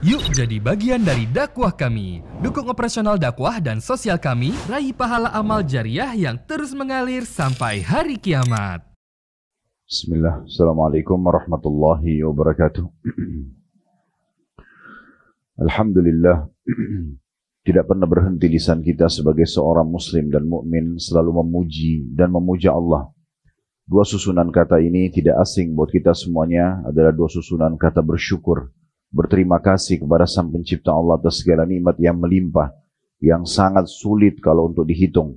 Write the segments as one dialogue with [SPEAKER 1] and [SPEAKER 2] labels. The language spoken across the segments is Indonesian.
[SPEAKER 1] Yuk jadi bagian dari dakwah kami. Dukung operasional dakwah dan sosial kami, raih pahala amal jariah yang terus mengalir sampai hari kiamat.
[SPEAKER 2] Bismillah, Assalamualaikum warahmatullahi wabarakatuh. Alhamdulillah, tidak pernah berhenti lisan kita sebagai seorang muslim dan mukmin selalu memuji dan memuja Allah. Dua susunan kata ini tidak asing buat kita semuanya, adalah dua susunan kata bersyukur. Berterima kasih kepada Sang Pencipta Allah atas segala nikmat yang melimpah, yang sangat sulit kalau untuk dihitung.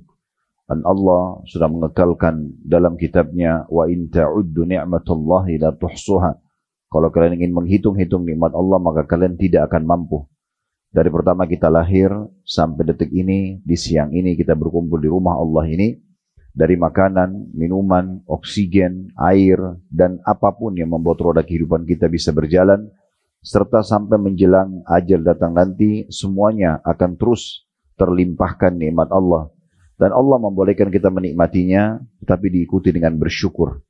[SPEAKER 2] Dan Allah sudah mengekalkan dalam kitabnya, wa in ta'uddu ni'matallahi la tuhsuha. Kalau kalian ingin menghitung-hitung nikmat Allah, maka kalian tidak akan mampu. Dari pertama kita lahir sampai detik ini, di siang ini kita berkumpul di rumah Allah ini, dari makanan, minuman, oksigen, air, dan apapun yang membuat roda kehidupan kita bisa berjalan, serta sampai menjelang ajal datang nanti, semuanya akan terus terlimpahkan nikmat Allah. Dan Allah membolehkan kita menikmatinya, tetapi diikuti dengan bersyukur.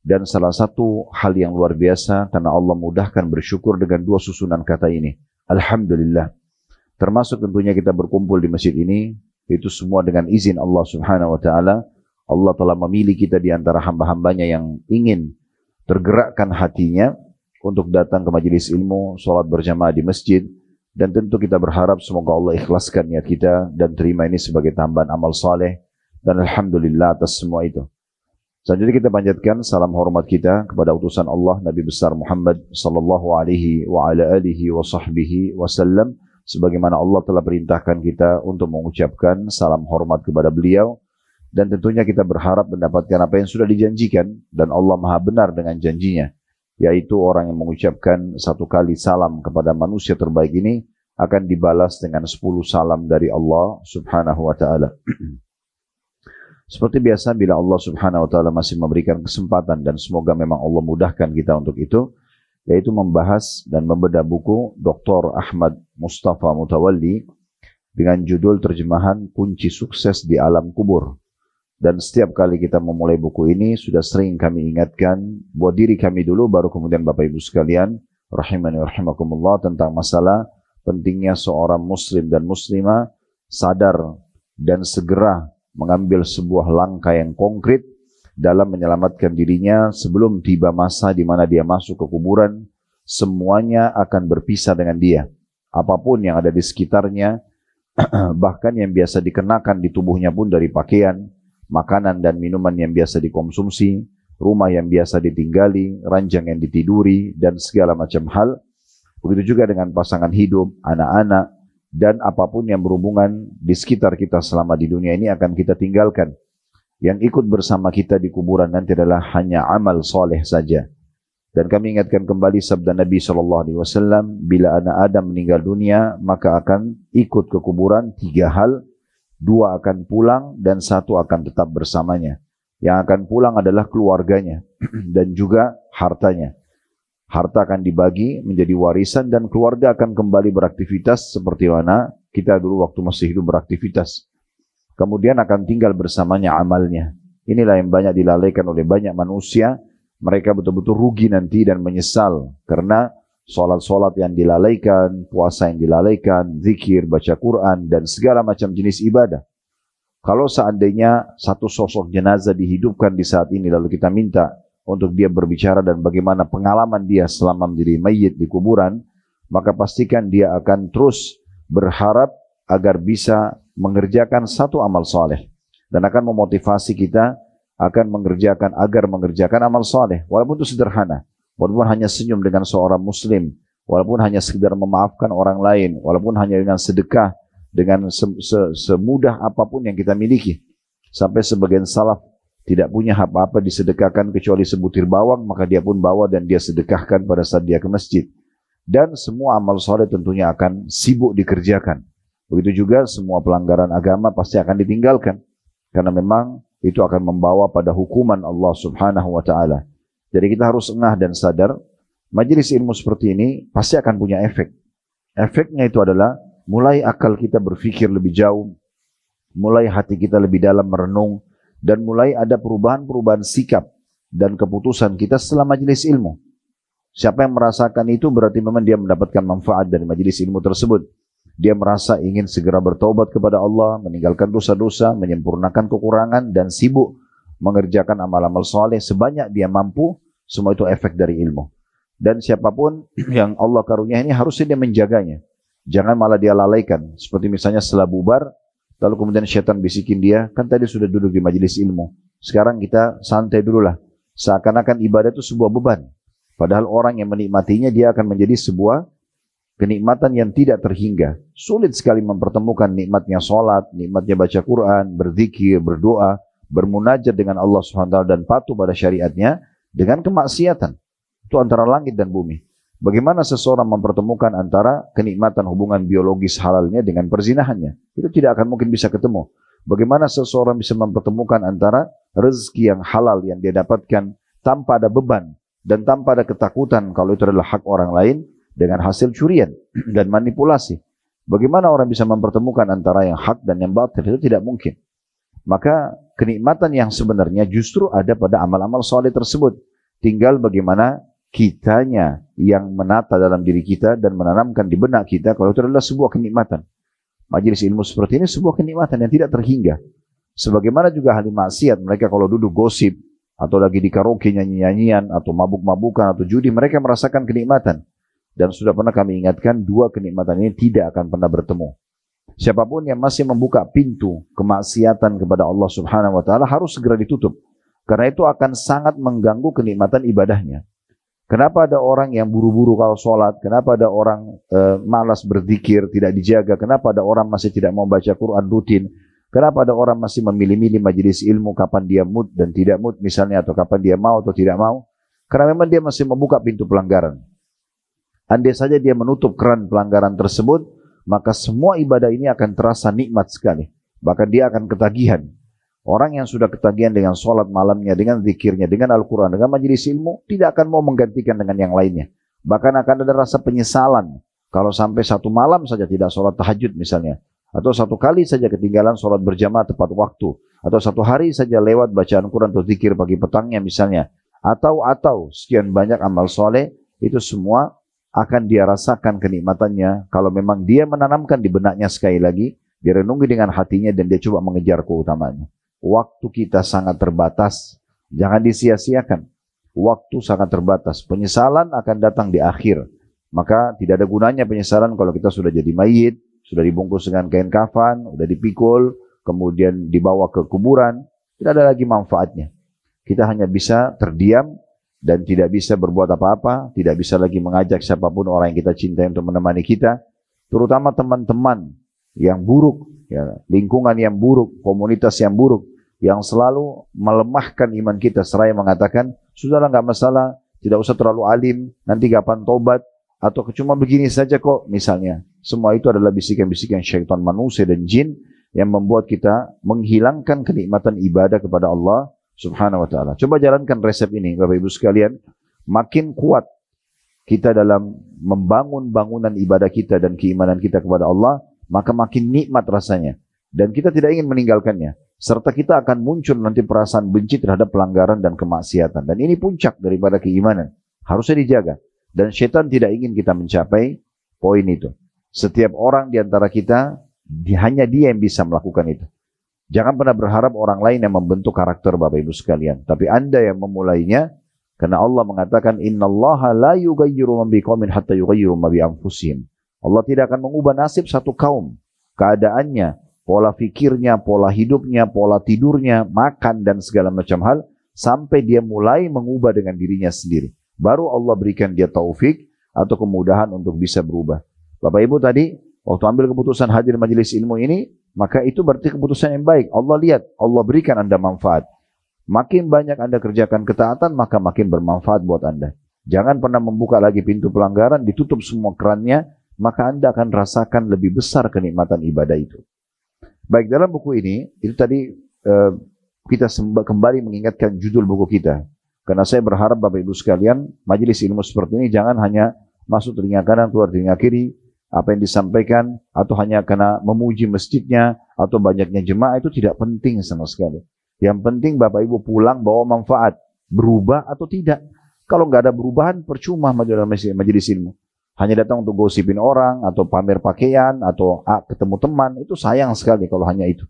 [SPEAKER 2] Dan salah satu hal yang luar biasa, karena Allah mudahkan bersyukur dengan dua susunan kata ini. Alhamdulillah. Termasuk tentunya kita berkumpul di masjid ini, itu semua dengan izin Allah subhanahu wa ta'ala. Allah telah memilih kita di antara hamba-hambanya yang ingin tergerakkan hatinya untuk datang ke majelis ilmu, sholat berjamaah di masjid, dan tentu kita berharap semoga Allah ikhlaskan niat kita dan terima ini sebagai tambahan amal saleh, dan alhamdulillah atas semua itu. Selanjutnya kita panjatkan salam hormat kita kepada utusan Allah Nabi besar Muhammad sallallahu alaihi wa ala alihi wa sahbihi wasallam, sebagaimana Allah telah perintahkan kita untuk mengucapkan salam hormat kepada beliau, dan tentunya kita berharap mendapatkan apa yang sudah dijanjikan, dan Allah maha benar dengan janjinya, yaitu orang yang mengucapkan satu kali salam kepada manusia terbaik ini akan dibalas dengan 10 salam dari Allah subhanahu wa ta'ala. Seperti biasa, bila Allah subhanahu wa ta'ala masih memberikan kesempatan, dan semoga memang Allah mudahkan kita untuk itu, yaitu membahas dan membedah buku Dr. Ahmad Mustafa Mutawalli dengan judul terjemahan Kunci Sukses di Alam Kubur. Dan setiap kali kita memulai buku ini, sudah sering kami ingatkan buat diri kami dulu, baru kemudian Bapak Ibu sekalian, rahimani rahimakumullah, tentang masalah pentingnya seorang muslim dan muslimah sadar dan segera mengambil sebuah langkah yang konkret dalam menyelamatkan dirinya sebelum tiba masa di mana dia masuk ke kuburan. Semuanya akan berpisah dengan dia. Apapun yang ada di sekitarnya, bahkan yang biasa dikenakan di tubuhnya pun, dari pakaian, makanan dan minuman yang biasa dikonsumsi, rumah yang biasa ditinggali, ranjang yang ditiduri, dan segala macam hal. Begitu juga dengan pasangan hidup, anak-anak, dan apapun yang berhubungan di sekitar kita selama di dunia ini akan kita tinggalkan. Yang ikut bersama kita di kuburan nanti adalah hanya amal soleh saja. Dan kami ingatkan kembali sabda Nabi SAW, bila anak Adam meninggal dunia, maka akan ikut ke kuburan 3 hal. 2 akan pulang dan 1 akan tetap bersamanya. Yang akan pulang adalah keluarganya dan juga hartanya. Harta akan dibagi menjadi warisan, dan keluarga akan kembali beraktivitas seperti mana kita dulu waktu masih hidup beraktivitas. Kemudian akan tinggal bersamanya amalnya. Inilah yang banyak dilalaikan oleh banyak manusia. Mereka betul-betul rugi nanti dan menyesal karena sholat-sholat yang dilalaikan, puasa yang dilalaikan, zikir, baca Quran, dan segala macam jenis ibadah. Kalau seandainya satu sosok jenazah dihidupkan di saat ini, lalu kita minta untuk dia berbicara dan bagaimana pengalaman dia selama menjadi mayit di kuburan, maka pastikan dia akan terus berharap agar bisa mengerjakan satu amal soleh. Dan akan memotivasi kita akan mengerjakan amal soleh, walaupun itu sederhana. Walaupun hanya senyum dengan seorang muslim, walaupun hanya sekedar memaafkan orang lain, walaupun hanya dengan sedekah, dengan semudah apapun yang kita miliki. Sampai sebagian salaf tidak punya apa-apa disedekahkan kecuali sebutir bawang, maka dia pun bawa dan dia sedekahkan pada saat dia ke masjid. Dan semua amal soleh tentunya akan sibuk dikerjakan. Begitu juga semua pelanggaran agama pasti akan ditinggalkan, karena memang itu akan membawa pada hukuman Allah subhanahu wa ta'ala. Jadi kita harus engah dan sadar, majelis ilmu seperti ini pasti akan punya efek. Efeknya itu adalah mulai akal kita berpikir lebih jauh, mulai hati kita lebih dalam merenung, dan mulai ada perubahan-perubahan sikap dan keputusan kita setelah majelis ilmu. Siapa yang merasakan itu berarti memang dia mendapatkan manfaat dari majelis ilmu tersebut. Dia merasa ingin segera bertaubat kepada Allah, meninggalkan dosa-dosa, menyempurnakan kekurangan, dan sibuk mengerjakan amal-amal soleh sebanyak dia mampu. Semua itu efek dari ilmu. Dan siapapun yang Allah karunia ini harusnya dia menjaganya. Jangan malah dia lalaikan. Seperti misalnya setelah bubar, lalu kemudian syaitan bisikin dia, kan tadi sudah duduk di majelis ilmu. Sekarang kita santai dululah. Seakan-akan ibadah itu sebuah beban. Padahal orang yang menikmatinya dia akan menjadi sebuah kenikmatan yang tidak terhingga. Sulit sekali mempertemukan nikmatnya sholat, nikmatnya baca Quran, berzikir, berdoa, bermunajat dengan Allah SWT dan patuh pada syariatnya dengan kemaksiatan. Itu antara langit dan bumi. Bagaimana seseorang mempertemukan antara kenikmatan hubungan biologis halalnya dengan perzinahannya? Itu tidak akan mungkin bisa ketemu. Bagaimana seseorang bisa mempertemukan antara rezeki yang halal yang dia dapatkan tanpa ada beban dan tanpa ada ketakutan kalau itu adalah hak orang lain dengan hasil curian dan manipulasi. Bagaimana orang bisa mempertemukan antara yang hak dan yang batil? Itu tidak mungkin. Maka kenikmatan yang sebenarnya justru ada pada amal-amal soleh tersebut. Tinggal bagaimana kitanya yang menata dalam diri kita dan menanamkan di benak kita kalau itu adalah sebuah kenikmatan. Majelis ilmu seperti ini sebuah kenikmatan yang tidak terhingga. Sebagaimana juga ahli maksiat, mereka kalau duduk gosip atau lagi di karaoke nyanyi-nyanyian atau mabuk-mabukan atau judi, mereka merasakan kenikmatan. Dan sudah pernah kami ingatkan, dua kenikmatan ini tidak akan pernah bertemu. Siapapun yang masih membuka pintu kemaksiatan kepada Allah Subhanahu wa taala harus segera ditutup. Karena itu akan sangat mengganggu kenikmatan ibadahnya. Kenapa ada orang yang buru-buru kalau sholat? Kenapa ada orang malas berzikir, tidak dijaga? Kenapa ada orang masih tidak mau baca Quran rutin? Kenapa ada orang masih memilih-milih majelis ilmu kapan dia mood dan tidak mood misalnya, atau kapan dia mau atau tidak mau? Karena memang dia masih membuka pintu pelanggaran. Andai saja dia menutup keran pelanggaran tersebut, maka semua ibadah ini akan terasa nikmat sekali. Bahkan dia akan ketagihan. Orang yang sudah ketagihan dengan sholat malamnya, dengan zikirnya, dengan Al-Quran, dengan majelis ilmu, tidak akan mau menggantikan dengan yang lainnya. Bahkan akan ada rasa penyesalan kalau sampai satu malam saja tidak sholat tahajud misalnya. Atau satu kali saja ketinggalan sholat berjamaah tepat waktu. Atau satu hari saja lewat bacaan Quran atau zikir pagi petangnya misalnya. Atau sekian banyak amal soleh, itu semua akan dia rasakan kenikmatannya kalau memang dia menanamkan di benaknya sekali lagi, dia renungi dengan hatinya dan dia coba mengejar keutamaannya. Waktu kita sangat terbatas, jangan disia-siakan. Waktu sangat terbatas, penyesalan akan datang di akhir. Maka tidak ada gunanya penyesalan kalau kita sudah jadi mayit, sudah dibungkus dengan kain kafan, sudah dipikul, kemudian dibawa ke kuburan, tidak ada lagi manfaatnya. Kita hanya bisa terdiam dan tidak bisa berbuat apa-apa, tidak bisa lagi mengajak siapapun orang yang kita cintai untuk menemani kita, terutama teman-teman yang buruk, ya, lingkungan yang buruk, komunitas yang buruk, yang selalu melemahkan iman kita seraya mengatakan, sudahlah nggak masalah, tidak usah terlalu alim, nanti kapan tobat, atau cuma begini saja kok misalnya. Semua itu adalah bisikan-bisikan syaitan manusia dan jin yang membuat kita menghilangkan kenikmatan ibadah kepada Allah Subhanahu wa ta'ala. Coba jalankan resep ini Bapak Ibu sekalian. Makin kuat kita dalam membangun bangunan ibadah kita dan keimanan kita kepada Allah, maka makin nikmat rasanya. Dan kita tidak ingin meninggalkannya. Serta kita akan muncul nanti perasaan benci terhadap pelanggaran dan kemaksiatan. Dan ini puncak daripada keimanan. Harusnya dijaga. Dan syaitan tidak ingin kita mencapai poin itu. Setiap orang di antara kita, hanya dia yang bisa melakukan itu. Jangan pernah berharap orang lain yang membentuk karakter Bapak Ibu sekalian. Tapi Anda yang memulainya, karena Allah mengatakan, innallaha la yughayyiru ma biqaumin hatta yughayyiru ma bi anfusihim. Allah tidak akan mengubah nasib satu kaum, keadaannya, pola fikirnya, pola hidupnya, pola tidurnya, makan dan segala macam hal, sampai dia mulai mengubah dengan dirinya sendiri. Baru Allah berikan dia taufik atau kemudahan untuk bisa berubah. Bapak Ibu tadi, waktu ambil keputusan hadir majelis ilmu ini, maka itu berarti keputusan yang baik. Allah lihat, Allah berikan Anda manfaat. Makin banyak Anda kerjakan ketaatan, maka makin bermanfaat buat Anda. Jangan pernah membuka lagi pintu pelanggaran, ditutup semua kerannya, maka Anda akan rasakan lebih besar kenikmatan ibadah itu. Baik, dalam buku ini, itu tadi kita kembali mengingatkan judul buku kita. Karena saya berharap Bapak Ibu sekalian, majelis ilmu seperti ini jangan hanya masuk telinga kanan, keluar telinga kiri, apa yang disampaikan, atau hanya karena memuji masjidnya, atau banyaknya jemaah, itu tidak penting sama sekali. Yang penting Bapak Ibu pulang bawa manfaat, berubah atau tidak. Kalau nggak ada perubahan, percuma majelis ilmu. Hanya datang untuk gosipin orang, atau pamer pakaian, atau ketemu teman, itu sayang sekali kalau hanya itu.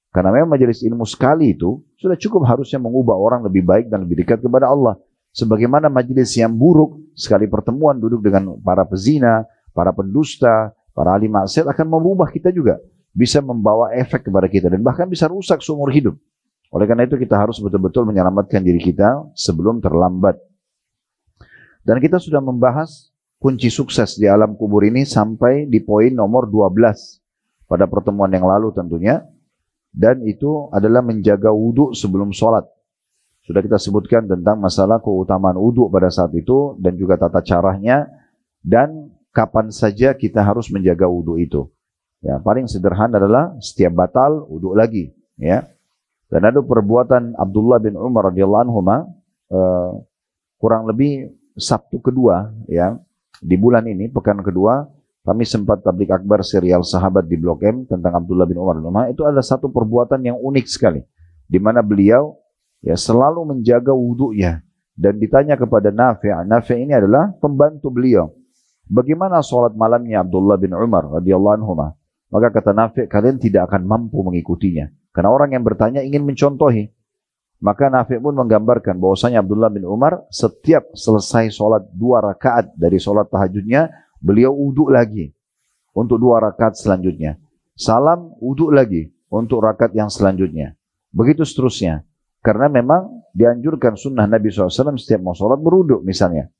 [SPEAKER 2] Karena memang majelis ilmu sekali itu, sudah cukup harusnya mengubah orang lebih baik dan lebih dekat kepada Allah. Sebagaimana majelis yang buruk, sekali pertemuan duduk dengan para pezina, para pendusta, para ahli maksiat akan mengubah kita juga. Bisa membawa efek kepada kita dan bahkan bisa rusak seumur hidup. Oleh karena itu kita harus betul-betul menyelamatkan diri kita sebelum terlambat. Dan kita sudah membahas kunci sukses di alam kubur ini sampai di poin nomor 12 pada pertemuan yang lalu tentunya. Dan itu adalah menjaga wudhu sebelum sholat. Sudah kita sebutkan tentang masalah keutamaan wudhu pada saat itu dan juga tata caranya dan kapan saja kita harus menjaga wudhu itu. Ya, paling sederhana adalah setiap batal wudhu lagi. Ya. Dan ada perbuatan Abdullah bin Umar radhiyallahu anhu kurang lebih Sabtu kedua ya di bulan ini, pekan kedua, kami sempat tablik akbar serial sahabat di Blok M tentang Abdullah bin Umar. Itu adalah satu perbuatan yang unik sekali, di mana beliau ya selalu menjaga wudhunya dan ditanya kepada Nafi'. Nafi' ini adalah pembantu beliau. Bagaimana sholat malamnya Abdullah bin Umar radhiyallahu anhu? Maka kata Nafi', kalian tidak akan mampu mengikutinya. Karena orang yang bertanya ingin mencontohi. Maka Nafi' pun menggambarkan bahwasanya Abdullah bin Umar setiap selesai sholat 2 rakaat dari sholat tahajudnya, beliau wudhu lagi untuk 2 rakaat selanjutnya. Salam, wudhu lagi untuk rakaat yang selanjutnya. Begitu seterusnya. Karena memang dianjurkan sunnah Nabi SAW setiap mau sholat berwudhu misalnya.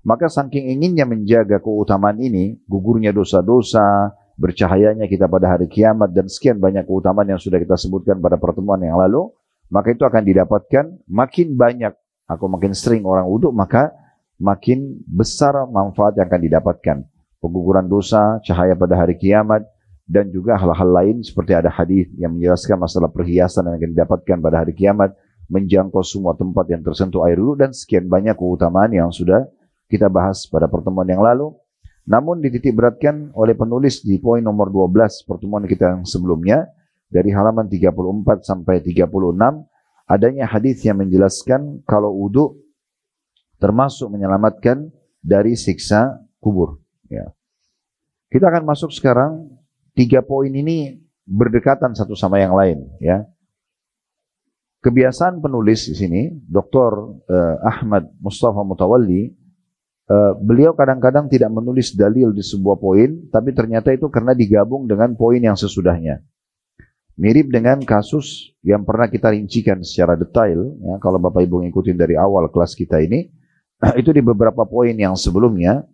[SPEAKER 2] Maka saking inginnya menjaga keutamaan ini, gugurnya dosa-dosa, bercahayanya kita pada hari kiamat, dan sekian banyak keutamaan yang sudah kita sebutkan pada pertemuan yang lalu, maka itu akan didapatkan makin banyak atau makin sering orang wudhu, maka makin besar manfaat yang akan didapatkan. Pengguguran dosa, cahaya pada hari kiamat, dan juga hal-hal lain seperti ada hadis yang menjelaskan masalah perhiasan yang akan didapatkan pada hari kiamat, menjangkau semua tempat yang tersentuh air wudhu, dan sekian banyak keutamaan yang sudah kita bahas pada pertemuan yang lalu. Namun dititik beratkan oleh penulis di poin nomor 12 pertemuan kita yang sebelumnya, dari halaman 34 sampai 36, adanya hadis yang menjelaskan kalau wudhu termasuk menyelamatkan dari siksa kubur. Ya. Kita akan masuk sekarang, 3 poin ini berdekatan satu sama yang lain. Ya. Kebiasaan penulis di sini, Dr. Ahmad Mustafa Mutawalli, beliau kadang-kadang tidak menulis dalil di sebuah poin, tapi ternyata itu karena digabung dengan poin yang sesudahnya. Mirip dengan kasus yang pernah kita rincikan secara detail, ya, kalau Bapak Ibu ngikutin dari awal kelas kita ini, itu di beberapa poin yang sebelumnya,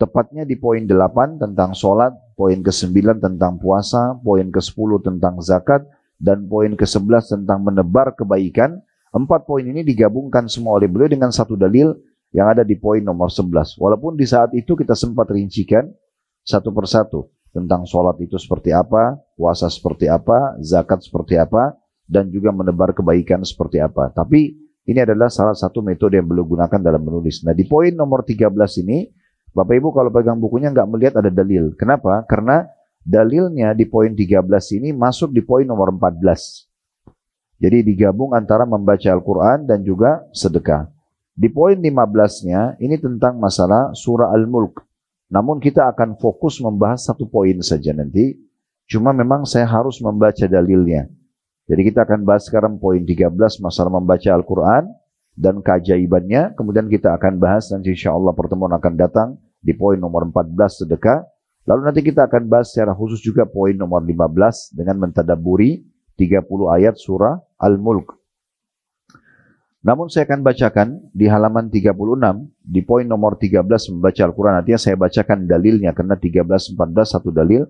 [SPEAKER 2] tepatnya di poin 8 tentang sholat, poin ke-9 tentang puasa, poin ke-10 tentang zakat, dan poin ke-11 tentang menebar kebaikan. 4 poin ini digabungkan semua oleh beliau dengan satu dalil yang ada di poin nomor 11. Walaupun di saat itu kita sempat rincikan satu persatu tentang sholat itu seperti apa, puasa seperti apa, zakat seperti apa, dan juga menebar kebaikan seperti apa. Tapi ini adalah salah satu metode yang beliau gunakan dalam menulis. Nah, di poin nomor 13 ini, Bapak Ibu kalau pegang bukunya nggak melihat ada dalil. Kenapa? Karena dalilnya di poin 13 ini masuk di poin nomor 14. Jadi digabung antara membaca Al-Quran dan juga sedekah. Di poin 15-nya, ini tentang masalah surah Al-Mulk. Namun kita akan fokus membahas satu poin saja nanti. Cuma memang saya harus membaca dalilnya. Jadi kita akan bahas sekarang poin 13 masalah membaca Al-Quran dan keajaibannya. Kemudian kita akan bahas nanti insyaAllah pertemuan akan datang di poin nomor 14 sedekah. Lalu nanti kita akan bahas secara khusus juga poin nomor 15 dengan mentadabburi 30 ayat surah Al-Mulk. Namun saya akan bacakan di halaman 36, di poin nomor 13 membaca Al-Quran. Artinya saya bacakan dalilnya, karena 13, 14 satu dalil.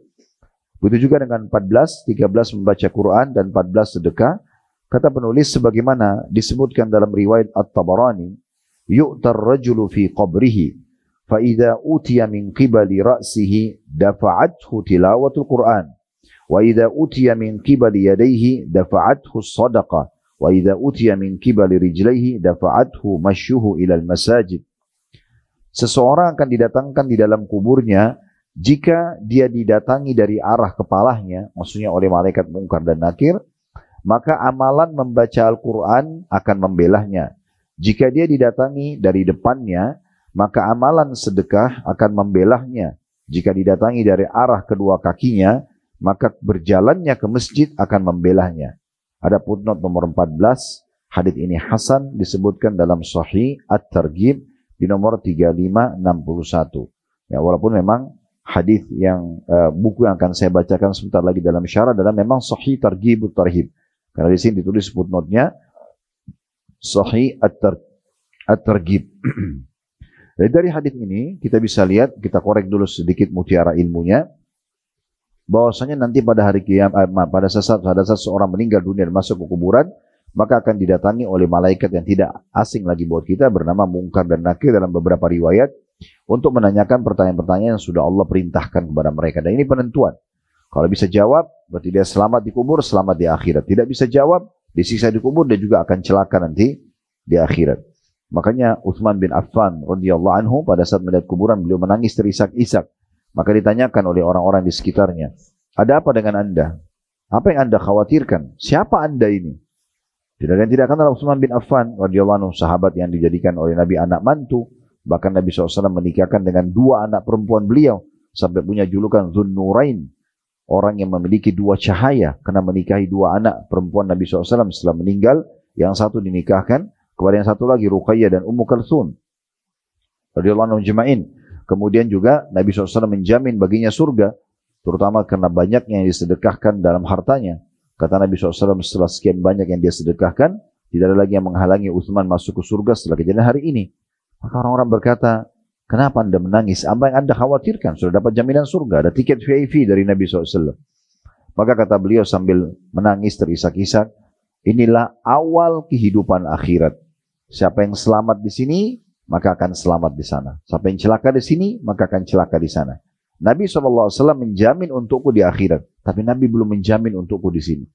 [SPEAKER 2] Begitu juga dengan 14, 13 membaca Quran dan 14 sedekah. Kata penulis sebagaimana disebutkan dalam riwayat At-Tabarani, yu'tar rajulu fi qabrihi, fa idza utiya min qibali ra'sihi dafa'athu tilawatul Quran, wa idza utiya min qibali yadayhi dafa'athu sadaqah, wa idza utiya min qibali rijlaihi dafa'athu masyuhu ilal masajid. Seseorang akan didatangkan di dalam kuburnya jika dia didatangi dari arah kepalanya, maksudnya oleh malaikat Munkar dan Nakir, maka amalan membaca Al-Quran akan membelahnya. Jika dia didatangi dari depannya, maka amalan sedekah akan membelahnya. Jika didatangi dari arah kedua kakinya, maka berjalannya ke masjid akan membelahnya. Ada footnote nomor 14, hadits ini hasan, disebutkan dalam Sahih At-Targhib di nomor 3561. Ya, walaupun memang hadis yang buku yang akan saya bacakan sebentar lagi dalam syarah adalah memang Sahih Targhibut Tarhib. Karena di sini ditulis footnote-nya Sahih At-Targhib. Dari hadis ini kita bisa lihat, kita korek dulu sedikit mutiara ilmunya, bahwasanya nanti pada hari kiamat, pada saat seorang meninggal dunia dan masuk ke kuburan, maka akan didatangi oleh malaikat yang tidak asing lagi buat kita, bernama Munkar dan Nakir dalam beberapa riwayat, untuk menanyakan pertanyaan-pertanyaan yang sudah Allah perintahkan kepada mereka. Dan ini penentuan. Kalau bisa jawab, berarti dia selamat di kubur, selamat di akhirat. Tidak bisa jawab, disiksa di kubur, dia juga akan celaka nanti di akhirat. Makanya Utsman bin Affan radhiyallahu anhu pada saat melihat kuburan, beliau menangis terisak-isak. Maka ditanyakan oleh orang-orang di sekitarnya, ada apa dengan Anda? Apa yang Anda khawatirkan? Siapa Anda ini? Tidak ada yang tidak kenal Utsman bin Affan radhiyallahu anhu, sahabat yang dijadikan oleh Nabi anak mantu. Bahkan Nabi SAW menikahkan dengan 2 anak perempuan beliau, sampai punya julukan Dzunnurain, orang yang memiliki 2 cahaya, karena menikahi 2 anak perempuan Nabi SAW setelah meninggal. Yang satu dinikahkan kepada yang satu lagi, Ruqayyah dan Ummu Kalthum radhiyallahu anhum jema'in. Kemudian juga Nabi SAW menjamin baginya surga, terutama karena banyaknya yang disedekahkan dalam hartanya. Kata Nabi SAW, setelah sekian banyak yang dia sedekahkan, tidak ada lagi yang menghalangi Utsman masuk ke surga setelah kejadian hari ini. Maka orang-orang berkata, kenapa Anda menangis? Apa yang Anda khawatirkan? Sudah dapat jaminan surga, ada tiket VIP dari Nabi SAW. Maka kata beliau sambil menangis terisak-isak, inilah awal kehidupan akhirat. Siapa yang selamat di sini, maka akan selamat di sana. Siapa yang celaka di sini, maka akan celaka di sana. Nabi SAW menjamin untukku di akhirat, tapi Nabi belum menjamin untukku di sini.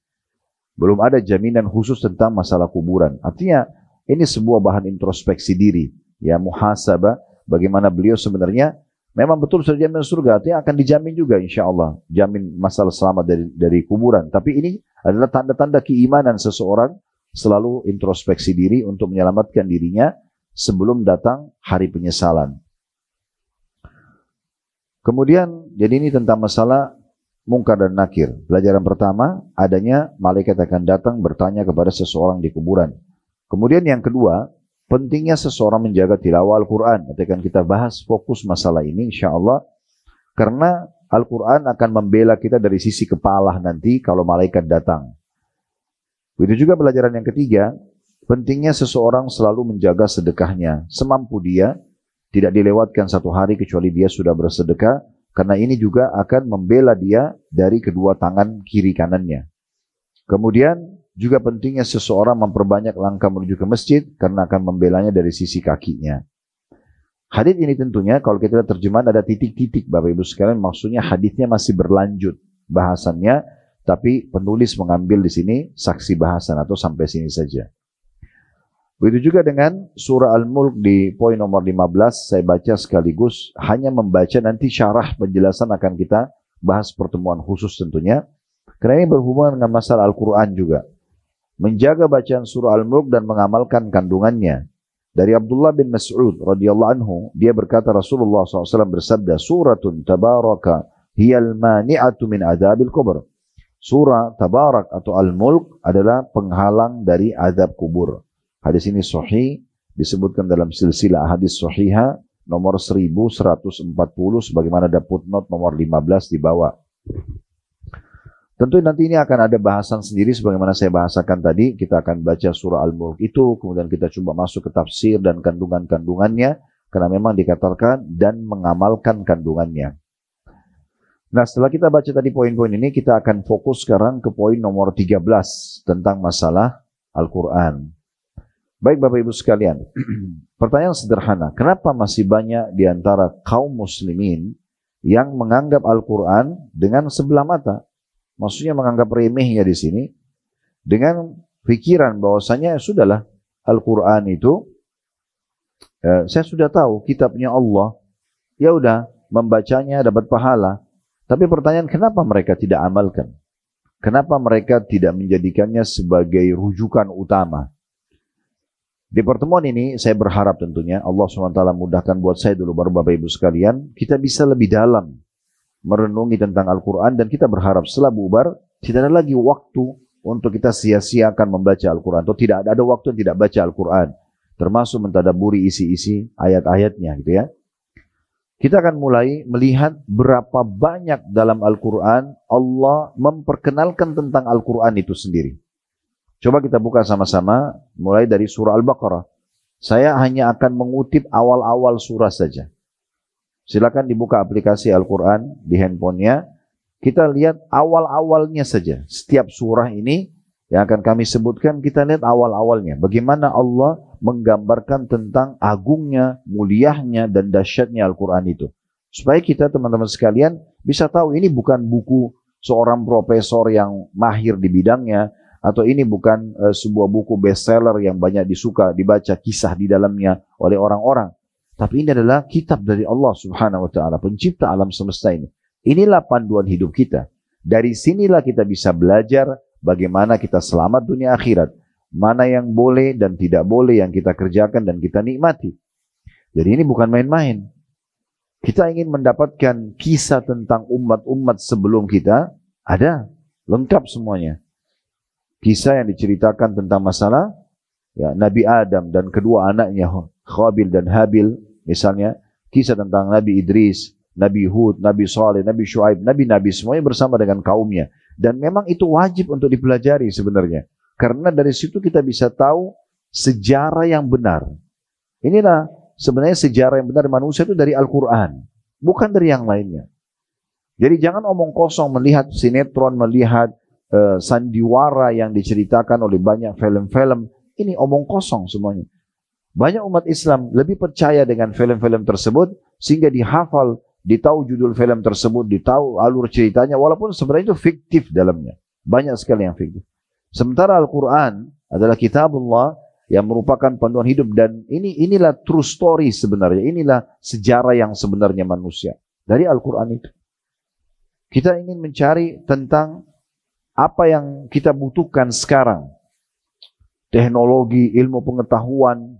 [SPEAKER 2] Belum ada jaminan khusus tentang masalah kuburan. Artinya, ini sebuah bahan introspeksi diri. Ya, muhasabah, bagaimana beliau sebenarnya memang betul sudah jamin surga, artinya akan dijamin juga insya Allah, jamin masalah selamat dari kuburan. Tapi ini adalah tanda-tanda keimanan seseorang selalu introspeksi diri untuk menyelamatkan dirinya sebelum datang hari penyesalan. Kemudian, jadi ini tentang masalah Munkar dan Nakir. Pelajaran pertama, adanya malaikat akan datang bertanya kepada seseorang di kuburan. Kemudian yang kedua, pentingnya seseorang menjaga tilawah Al-Quran. Nanti akan kita bahas fokus masalah ini insya Allah. Karena Al-Quran akan membela kita dari sisi kepala nanti kalau malaikat datang. Begitu juga pelajaran yang ketiga, pentingnya seseorang selalu menjaga sedekahnya. Semampu dia, tidak dilewatkan satu hari kecuali dia sudah bersedekah. Karena ini juga akan membela dia dari kedua tangan kiri kanannya. Kemudian juga pentingnya seseorang memperbanyak langkah menuju ke masjid karena akan membelanya dari sisi kakinya. Hadits ini tentunya kalau kita lihat terjemahan ada titik-titik Bapak Ibu sekalian, maksudnya haditsnya masih berlanjut bahasannya, tapi penulis mengambil di sini saksi bahasan atau sampai sini saja. Begitu juga dengan surah Al-Mulk di poin nomor 15, saya baca sekaligus, hanya membaca, nanti syarah penjelasan akan kita bahas pertemuan khusus tentunya. Karena ini berhubungan dengan masalah Al-Quran juga. Menjaga bacaan surah Al-Mulk dan mengamalkan kandungannya. Dari Abdullah bin Mas'ud radhiyallahu anhu, dia berkata Rasulullah SAW bersabda, suratun tabaraka hiyal mani'atu min adzabil kubur. Surah Tabarak atau Al-Mulk adalah penghalang dari azab kubur. Hadis ini sahih, disebutkan dalam silsilah hadis sahihah nomor 1140 sebagaimana ada footnote nomor 15 di bawah. Tentu nanti ini akan ada bahasan sendiri sebagaimana saya bahasakan tadi. Kita akan baca surah Al-Mulk itu, kemudian kita coba masuk ke tafsir dan kandungan-kandungannya, karena memang dikatakan dan mengamalkan kandungannya. Nah, setelah kita baca tadi poin-poin ini, kita akan fokus sekarang ke poin nomor 13 tentang masalah Al-Quran. Baik Bapak Ibu sekalian, pertanyaan sederhana, kenapa masih banyak di antara kaum muslimin yang menganggap Al-Quran dengan sebelah mata? Maksudnya menganggap remehnya di sini dengan pikiran bahwasanya sudahlah Al-Quran itu saya sudah tahu kitabnya Allah, ya udah membacanya dapat pahala. Tapi pertanyaan, kenapa mereka tidak amalkan? Kenapa mereka tidak menjadikannya sebagai rujukan utama? Di pertemuan ini saya berharap tentunya Allah SWT mudahkan buat saya dulu baru Bapak Ibu sekalian, kita bisa lebih dalam merenungi tentang Al-Quran, dan kita berharap setelah bubar tidak ada lagi waktu untuk kita sia-siakan membaca Al-Quran, atau tidak ada waktu yang tidak baca Al-Quran, termasuk mentadaburi isi-isi ayat-ayatnya gitu ya. Kita akan mulai melihat berapa banyak dalam Al-Quran Allah memperkenalkan tentang Al-Quran itu sendiri. Coba kita buka sama-sama mulai dari surah Al-Baqarah. Saya hanya akan mengutip awal-awal surah saja. Silakan dibuka aplikasi Al-Quran di handphonenya. Kita lihat awal-awalnya saja. Setiap surah ini yang akan kami sebutkan, kita lihat awal-awalnya. Bagaimana Allah menggambarkan tentang agungnya, muliahnya, dan dahsyatnya Al-Quran itu. Supaya kita teman-teman sekalian bisa tahu ini bukan buku seorang profesor yang mahir di bidangnya, atau ini bukan sebuah buku bestseller yang banyak dibaca kisah di dalamnya oleh orang-orang. Tapi ini adalah kitab dari Allah Subhanahu wa Ta'ala, pencipta alam semesta ini. Inilah panduan hidup kita. Dari sinilah kita bisa belajar bagaimana kita selamat dunia akhirat. Mana yang boleh dan tidak boleh yang kita kerjakan dan kita nikmati. Jadi ini bukan main-main. Kita ingin mendapatkan kisah tentang umat-umat sebelum kita, ada, lengkap semuanya. Kisah yang diceritakan tentang masalah ya, Nabi Adam dan kedua anaknya Khabil dan Habil, misalnya kisah tentang Nabi Idris, Nabi Hud, Nabi Saleh, Nabi Shu'aib, Nabi-Nabi semuanya bersama dengan kaumnya. Dan memang itu wajib untuk dipelajari sebenarnya. Karena dari situ kita bisa tahu sejarah yang benar. Inilah sebenarnya sejarah yang benar manusia itu dari Al-Quran, bukan dari yang lainnya. Jadi jangan omong kosong melihat sinetron, melihat sandiwara yang diceritakan oleh banyak film-film. Ini omong kosong semuanya. Banyak umat Islam lebih percaya dengan film-film tersebut sehingga dihafal, ditahu judul film tersebut, ditahu alur ceritanya, walaupun sebenarnya itu fiktif dalamnya. Banyak sekali yang fiktif. Sementara Al-Quran adalah kitabullah yang merupakan panduan hidup, dan inilah true story sebenarnya. Inilah sejarah yang sebenarnya manusia dari Al-Quran itu. Kita ingin mencari tentang apa yang kita butuhkan sekarang. Teknologi, ilmu pengetahuan,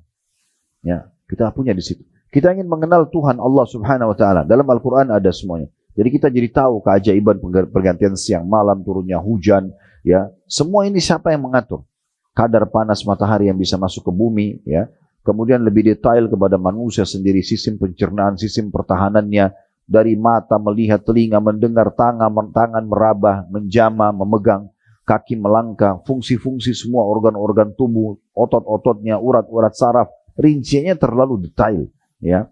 [SPEAKER 2] ya, kita punya di situ. Kita ingin mengenal Tuhan Allah Subhanahu wa Ta'ala. Dalam Al-Quran ada semuanya. Jadi kita jadi tahu keajaiban pergantian siang malam, turunnya hujan, ya. Semua ini siapa yang mengatur? Kadar panas matahari yang bisa masuk ke bumi, ya. Kemudian lebih detail kepada manusia sendiri, sistem pencernaan, sistem pertahanannya, dari mata melihat, telinga mendengar, tangan meraba, menjama, memegang, kaki melangkah, fungsi-fungsi semua organ-organ tubuh, otot-ototnya, urat-urat saraf, rinciannya terlalu detail, ya.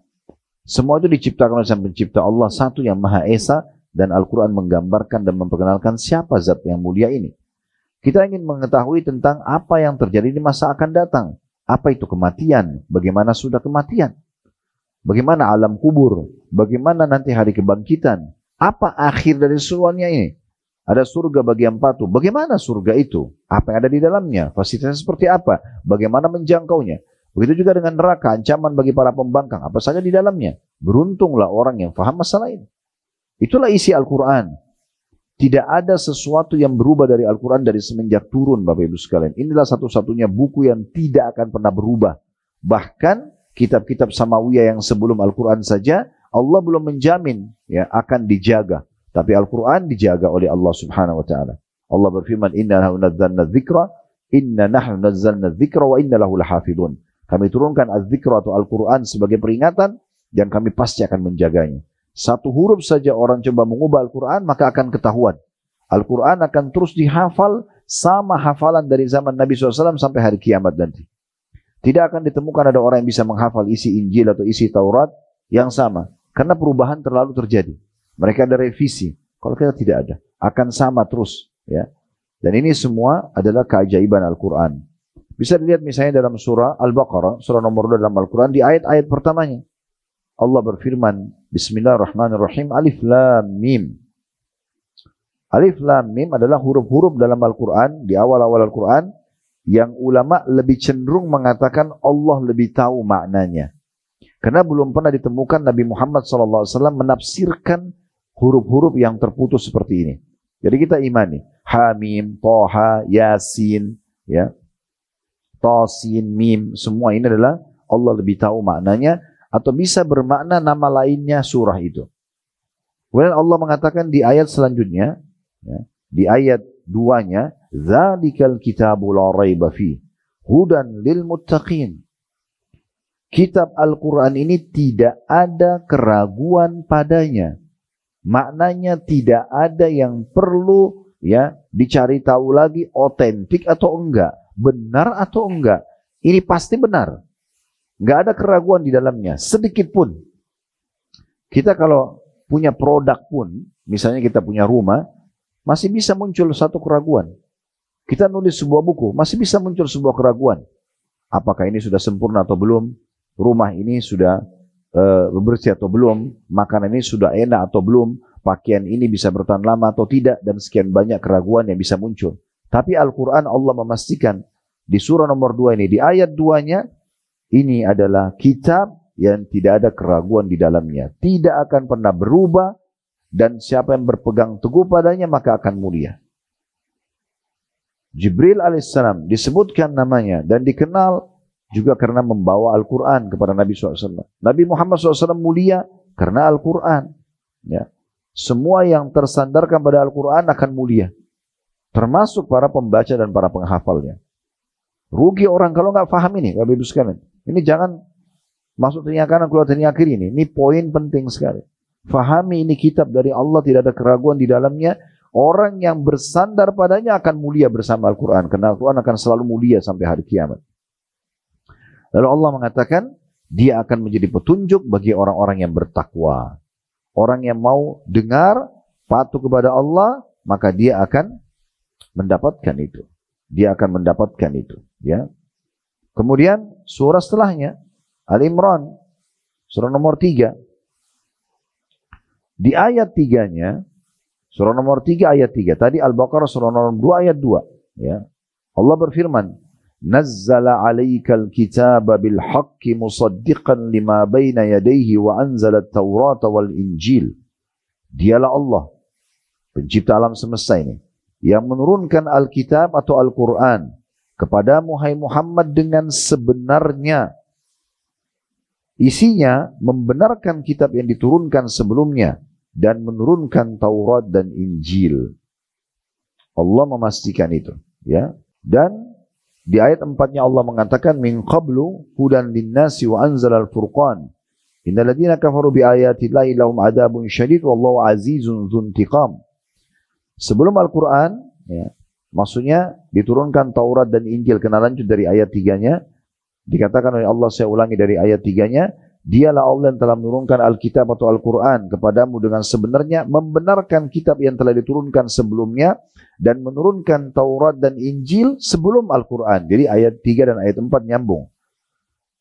[SPEAKER 2] Semua itu diciptakan oleh Sang Pencipta Allah satu yang Maha Esa, dan Al-Quran menggambarkan dan memperkenalkan siapa zat yang mulia ini. Kita ingin mengetahui tentang apa yang terjadi di masa akan datang. Apa itu kematian? Bagaimana sudah kematian? Bagaimana alam kubur? Bagaimana nanti hari kebangkitan? Apa akhir dari semuanya ini? Ada surga bagi yang patuh. Bagaimana surga itu? Apa yang ada di dalamnya? Fasilitasnya seperti apa? Bagaimana menjangkaunya? Begitu juga dengan neraka, ancaman bagi para pembangkang. Apa saja di dalamnya? Beruntunglah orang yang faham masalah ini. Itulah isi Al-Quran. Tidak ada sesuatu yang berubah dari Al-Quran dari semenjak turun, Bapak Ibu sekalian. Inilah satu-satunya buku yang tidak akan pernah berubah. Bahkan kitab-kitab Samawiyah yang sebelum Al-Quran saja, Allah belum menjamin ya akan dijaga. Tapi Al-Quran dijaga oleh Allah Subhanahu wa Ta'ala. Allah berfirman, Inna nahnu nazzalna dzikra wa inna lahu lahafidun. Kami turunkan az-dzikra atau Al-Quran sebagai peringatan, dan kami pasti akan menjaganya. Satu huruf saja orang coba mengubah Al-Quran, maka akan ketahuan. Al-Quran akan terus dihafal sama hafalan dari zaman Nabi SAW sampai hari kiamat nanti. Tidak akan ditemukan ada orang yang bisa menghafal isi Injil atau isi Taurat yang sama. Karena perubahan terlalu terjadi. Mereka ada revisi. Kalau kita tidak ada, akan sama terus. Ya. Dan ini semua adalah keajaiban Al-Quran. Bisa dilihat misalnya dalam surah Al-Baqarah, surah nomor 2 dalam Al-Quran, di ayat-ayat pertamanya. Allah berfirman, Bismillahirrahmanirrahim, Alif Lam Mim. Alif Lam Mim adalah huruf-huruf dalam Al-Quran, di awal-awal Al-Quran, yang ulama lebih cenderung mengatakan Allah lebih tahu maknanya. Karena belum pernah ditemukan Nabi Muhammad SAW menafsirkan huruf-huruf yang terputus seperti ini. Jadi kita imani, Hamim, Toha, Yasin, ya. ta, sin, mim, semua ini adalah Allah lebih tahu maknanya, atau bisa bermakna nama lainnya surah itu. Kemudian Allah mengatakan di ayat selanjutnya, ya, di ayat 2-nya, "Dzalikal kitabu la raiba fi, hudan lil muttaqin." Kitab Al-Quran ini tidak ada keraguan padanya. Maknanya tidak ada yang perlu ya dicari tahu lagi otentik atau enggak, benar atau enggak. Ini pasti benar. Enggak ada keraguan di dalamnya, sedikit pun. Kita kalau punya produk pun, misalnya kita punya rumah, masih bisa muncul satu keraguan. Kita nulis sebuah buku, masih bisa muncul sebuah keraguan. Apakah ini sudah sempurna atau belum? Rumah ini sudah bersih atau belum? Makanan ini sudah enak atau belum? Pakaian ini bisa bertahan lama atau tidak? Dan sekian banyak keraguan yang bisa muncul. Tapi Al-Quran Allah memastikan di surah nomor 2 ini, di ayat 2-nya, ini adalah kitab yang tidak ada keraguan di dalamnya. Tidak akan pernah berubah, dan siapa yang berpegang teguh padanya maka akan mulia. Jibril alaihissalam disebutkan namanya dan dikenal juga karena membawa Al-Quran kepada Nabi SAW. Nabi Muhammad SAW mulia karena Al-Quran. Ya. Semua yang tersandarkan pada Al-Quran akan mulia. Termasuk para pembaca dan para penghafalnya. Rugi orang kalau nggak paham ini, Bapak Ibu sekalian. Ini jangan masuk telinga kanan, keluar telinga kiri ini. Ini poin penting sekali. Fahami ini kitab dari Allah, tidak ada keraguan di dalamnya. Orang yang bersandar padanya akan mulia bersama Al-Quran. Karena Al-Quran akan selalu mulia sampai hari kiamat. Lalu Allah mengatakan, dia akan menjadi petunjuk bagi orang-orang yang bertakwa. Orang yang mau dengar, patuh kepada Allah, maka dia akan mendapatkan itu. Dia akan mendapatkan itu. Ya. Kemudian surah setelahnya, Al-Imran, surah nomor 3. Di ayat 3-nya, surah nomor 3 ayat 3. Tadi Al-Baqarah surah nomor 2 ayat 2. Ya. Allah berfirman, Nazzala alaikal kitaba bil haqqi musaddiqan lima baina yadayhi wa anzala at-taurata wal injil. Dialah Allah, pencipta alam semesta ini, yang menurunkan Alkitab atau Al-Quran kepadamu hai Muhammad dengan sebenarnya. Isinya membenarkan kitab yang diturunkan sebelumnya dan menurunkan Taurat dan Injil. Allah memastikan itu, ya. Dan di ayat 4-nya Allah mengatakan min qablu hudan linnasi wa anzalal furqan. Innal ladzina kafaru bi ayati llahi lahum adzabun syadid wallahu azizun dzuntiqam. Sebelum Al-Qur'an, ya, maksudnya diturunkan Taurat dan Injil, kena lanjut dari ayat 3-nya. Dikatakan oleh Allah, saya ulangi dari ayat 3-nya, dialah Allah yang telah menurunkan Alkitab atau Al-Quran kepadamu dengan sebenarnya, membenarkan kitab yang telah diturunkan sebelumnya, dan menurunkan Taurat dan Injil sebelum Al-Quran. Jadi ayat 3 dan ayat 4 nyambung.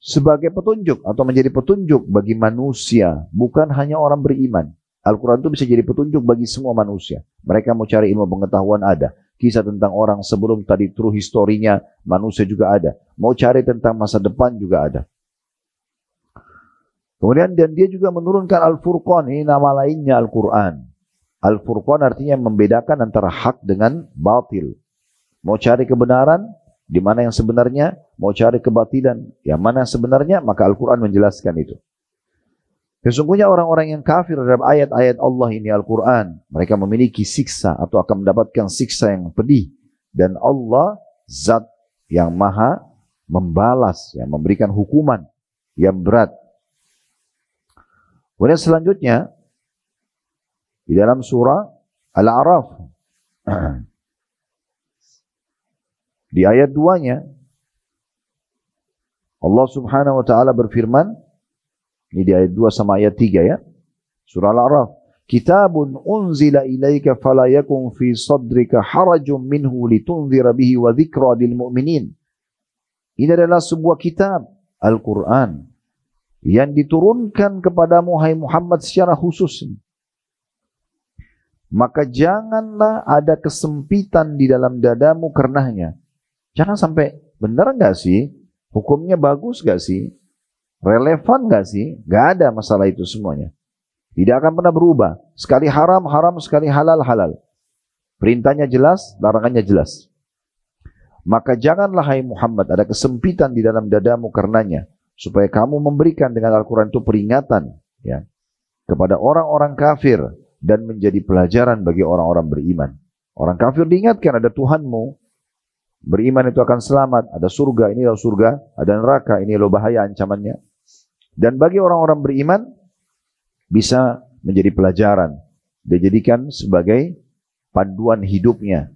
[SPEAKER 2] Sebagai petunjuk atau menjadi petunjuk bagi manusia, bukan hanya orang beriman. Al-Quran itu bisa jadi petunjuk bagi semua manusia. Mereka mau cari ilmu pengetahuan ada. Kisah tentang orang sebelum tadi, true historinya manusia juga ada. Mau cari tentang masa depan juga ada. Kemudian dan dia juga menurunkan Al-Furqan, ini nama lainnya Al-Quran. Al-Furqan artinya membedakan antara hak dengan batil. Mau cari kebenaran, di mana yang sebenarnya, mau cari kebatilan, yang mana yang sebenarnya, maka Al-Quran menjelaskan itu. Sesungguhnya orang-orang yang kafir terhadap ayat-ayat Allah ini Al-Quran, mereka memiliki siksa atau akan mendapatkan siksa yang pedih. Dan Allah zat yang maha membalas, yang memberikan hukuman yang berat. Kemudian selanjutnya, di dalam surah Al-A'raf, di ayat 2-nya, Allah subhanahu wa ta'ala berfirman, ini di ayat 2 sama ayat 3 ya. Surah Al-A'raf. Kitabun unzila ilaika fala yakun fi sadrika harajun minhu litunzira bihi wa dzikra lil mu'minin. Ini adalah sebuah kitab Al-Quran yang diturunkan kepadamu hai Muhammad secara khusus. Maka janganlah ada kesempitan di dalam dadamu karenanya. Jangan sampai, benar nggak sih? Hukumnya bagus nggak sih? Relevan nggak sih? Nggak ada masalah itu semuanya. Tidak akan pernah berubah. Sekali haram, haram. Sekali halal, halal. Perintahnya jelas, larangannya jelas. Maka janganlah hai Muhammad ada kesempitan di dalam dadamu karenanya, supaya kamu memberikan dengan Al-Quran itu peringatan ya, kepada orang-orang kafir dan menjadi pelajaran bagi orang-orang beriman. Orang kafir diingatkan ada Tuhanmu, beriman itu akan selamat, ada surga, ini loh surga, ada neraka, ini loh bahaya ancamannya. Dan bagi orang-orang beriman bisa menjadi pelajaran, dijadikan sebagai panduan hidupnya.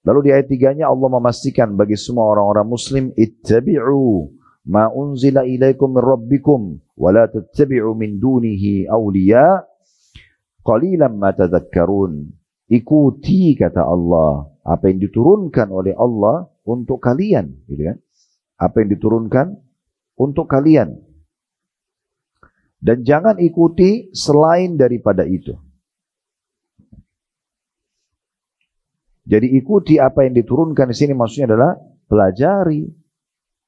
[SPEAKER 2] Lalu di ayat 3-nya Allah memastikan bagi semua orang-orang muslim, ittabi'u ma unzila ilaikum min rabbikum wa la tattabi'u min dunihi awliya qalilan ma tadhakkarun. Ikuti, kata Allah, apa yang diturunkan oleh Allah untuk kalian, gitu kan? Apa yang diturunkan untuk kalian. Dan jangan ikuti selain daripada itu. Jadi ikuti apa yang diturunkan di sini maksudnya adalah pelajari,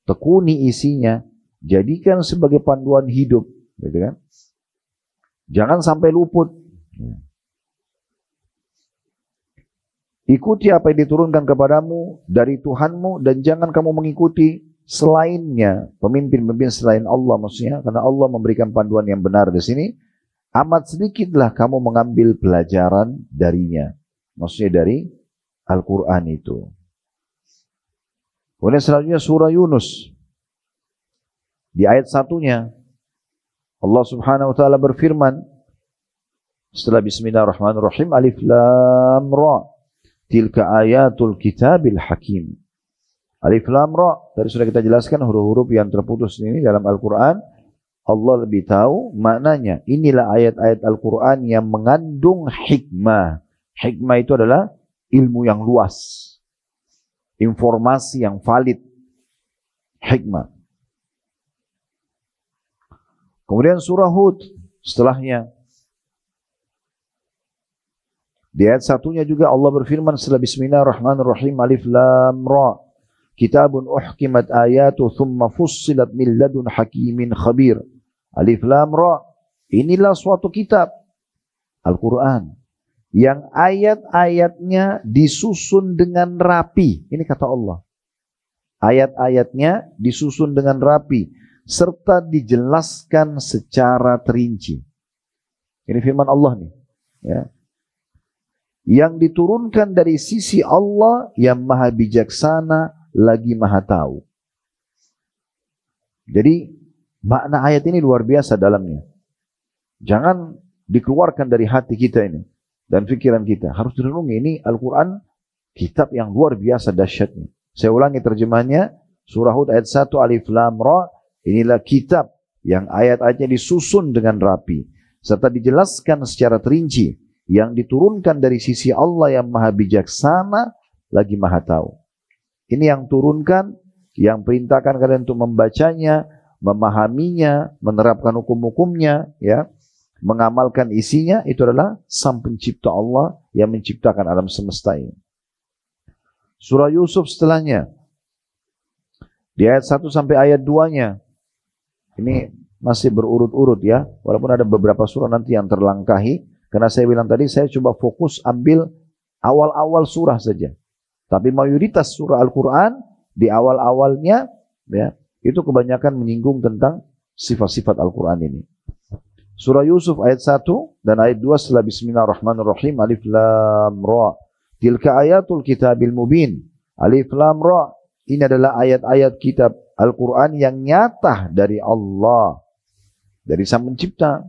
[SPEAKER 2] tekuni isinya, jadikan sebagai panduan hidup, gitu kan? Jangan sampai luput. Ikuti apa yang diturunkan kepadamu dari Tuhanmu dan jangan kamu mengikuti selainnya, pemimpin-pemimpin selain Allah maksudnya, karena Allah memberikan panduan yang benar di sini. Amat sedikitlah kamu mengambil pelajaran darinya, maksudnya dari Al-Quran itu. Kemudian selanjutnya surah Yunus. Di ayat 1-nya Allah Subhanahu wa taala berfirman setelah bismillahirrahmanirrahim, alif lam ra tilka ayatul kitabil hakim. Alif lam ra, tadi sudah kita jelaskan huruf-huruf yang terputus ini dalam Al-Quran. Allah lebih tahu maknanya. Inilah ayat-ayat Al-Quran yang mengandung hikmah. Hikmah itu adalah ilmu yang luas, informasi yang valid, hikmah. Kemudian surah Hud setelahnya. Di ayat 1-nya juga Allah berfirman setelah bismillahirrahmanirrahim, alif lam ra kitabun uhkimat ayatu thumma fussilat min ladun hakimin khabir. Alif lam ra, inilah suatu kitab Al-Quran yang ayat-ayatnya disusun dengan rapi. Ini kata Allah. Ayat-ayatnya disusun dengan rapi serta dijelaskan secara terinci. Ini firman Allah nih, ya. Yang diturunkan dari sisi Allah yang maha bijaksana lagi maha tahu. Jadi makna ayat ini luar biasa dalamnya. Jangan dikeluarkan dari hati kita ini dan pikiran kita. Harus direnungi, ini Al-Quran kitab yang luar biasa dahsyatnya. Saya ulangi terjemahannya, surah Hud ayat 1 alif lam ra, inilah kitab yang ayat-ayatnya disusun dengan rapi serta dijelaskan secara terinci, yang diturunkan dari sisi Allah yang maha bijaksana lagi maha tahu. Ini yang turunkan, yang perintahkan kalian untuk membacanya, memahaminya, menerapkan hukum-hukumnya, ya, mengamalkan isinya, itu adalah Sang Pencipta Allah yang menciptakan alam semesta ini. Surah Yusuf setelahnya, di ayat 1 sampai ayat 2-nya, ini masih berurut-urut ya, walaupun ada beberapa surah nanti yang terlangkahi, karena saya bilang tadi saya coba fokus ambil awal-awal surah saja. Tapi mayoritas surah Al-Quran di awal-awalnya, ya, itu kebanyakan menyinggung tentang sifat-sifat Al-Quran ini. Surah Yusuf ayat 1 dan ayat 2 setelah bismillahirrahmanirrahim, alif lam ra tilka ayatul kitabil mubin. Alif lam ra, ini adalah ayat-ayat kitab Al-Quran yang nyata dari Allah, dari Sang Pencipta.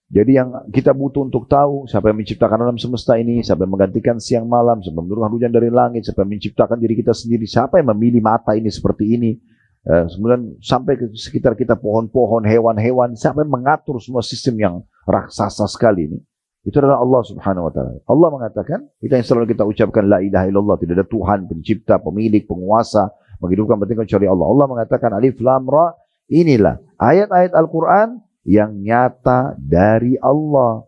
[SPEAKER 2] Jadi yang kita butuh untuk tahu siapa yang menciptakan alam semesta ini, siapa yang menggantikan siang malam, siapa yang menurunkan hujan dari langit, siapa yang menciptakan diri kita sendiri, siapa yang memilih mata ini seperti ini, kemudian sampai ke sekitar kita pohon-pohon, hewan-hewan, siapa yang mengatur semua sistem yang raksasa sekali ini. Itu adalah Allah Subhanahu wa taala. Allah mengatakan, kita yang selalu kita ucapkan la ilaha illallah, tidak ada Tuhan, pencipta, pemilik, penguasa, menghidupkan matikan kecuali Allah. Allah mengatakan alif lam ra, inilah ayat-ayat Al-Quran yang nyata dari Allah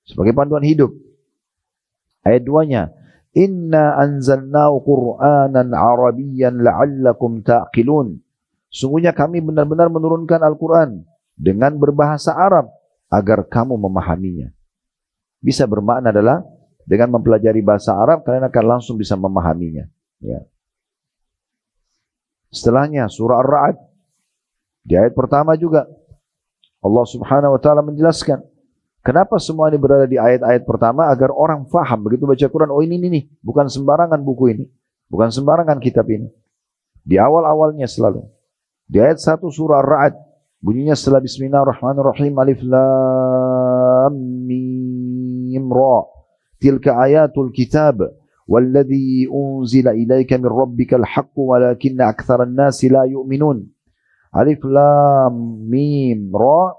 [SPEAKER 2] sebagai panduan hidup. Ayat 2-nya, inna anzalnahu qur'anan arabiyyan la'allakum ta'qilun. Sungguhnya kami benar-benar menurunkan Al-Quran dengan berbahasa Arab agar kamu memahaminya. Bisa bermakna adalah dengan mempelajari bahasa Arab, kalian akan langsung bisa memahaminya. Ya. Setelahnya surah Ar-Ra'd. Di ayat pertama juga Allah Subhanahu wa taala menjelaskan kenapa semua ini berada di ayat-ayat pertama, agar orang faham begitu baca Quran, oh ini nih, bukan sembarangan buku ini, bukan sembarangan kitab ini. Di awal-awalnya selalu. Di ayat 1 surah Ar-Ra'd bunyinya setelah Bismillahirrahmanirrahim, Alif Lam Mim Ra. Tilka ayatul kitab walladzi unzila ilaika min rabbikal haqq walakinna aktsaran nasi la yu'minun. Alif Lam Mim Ra.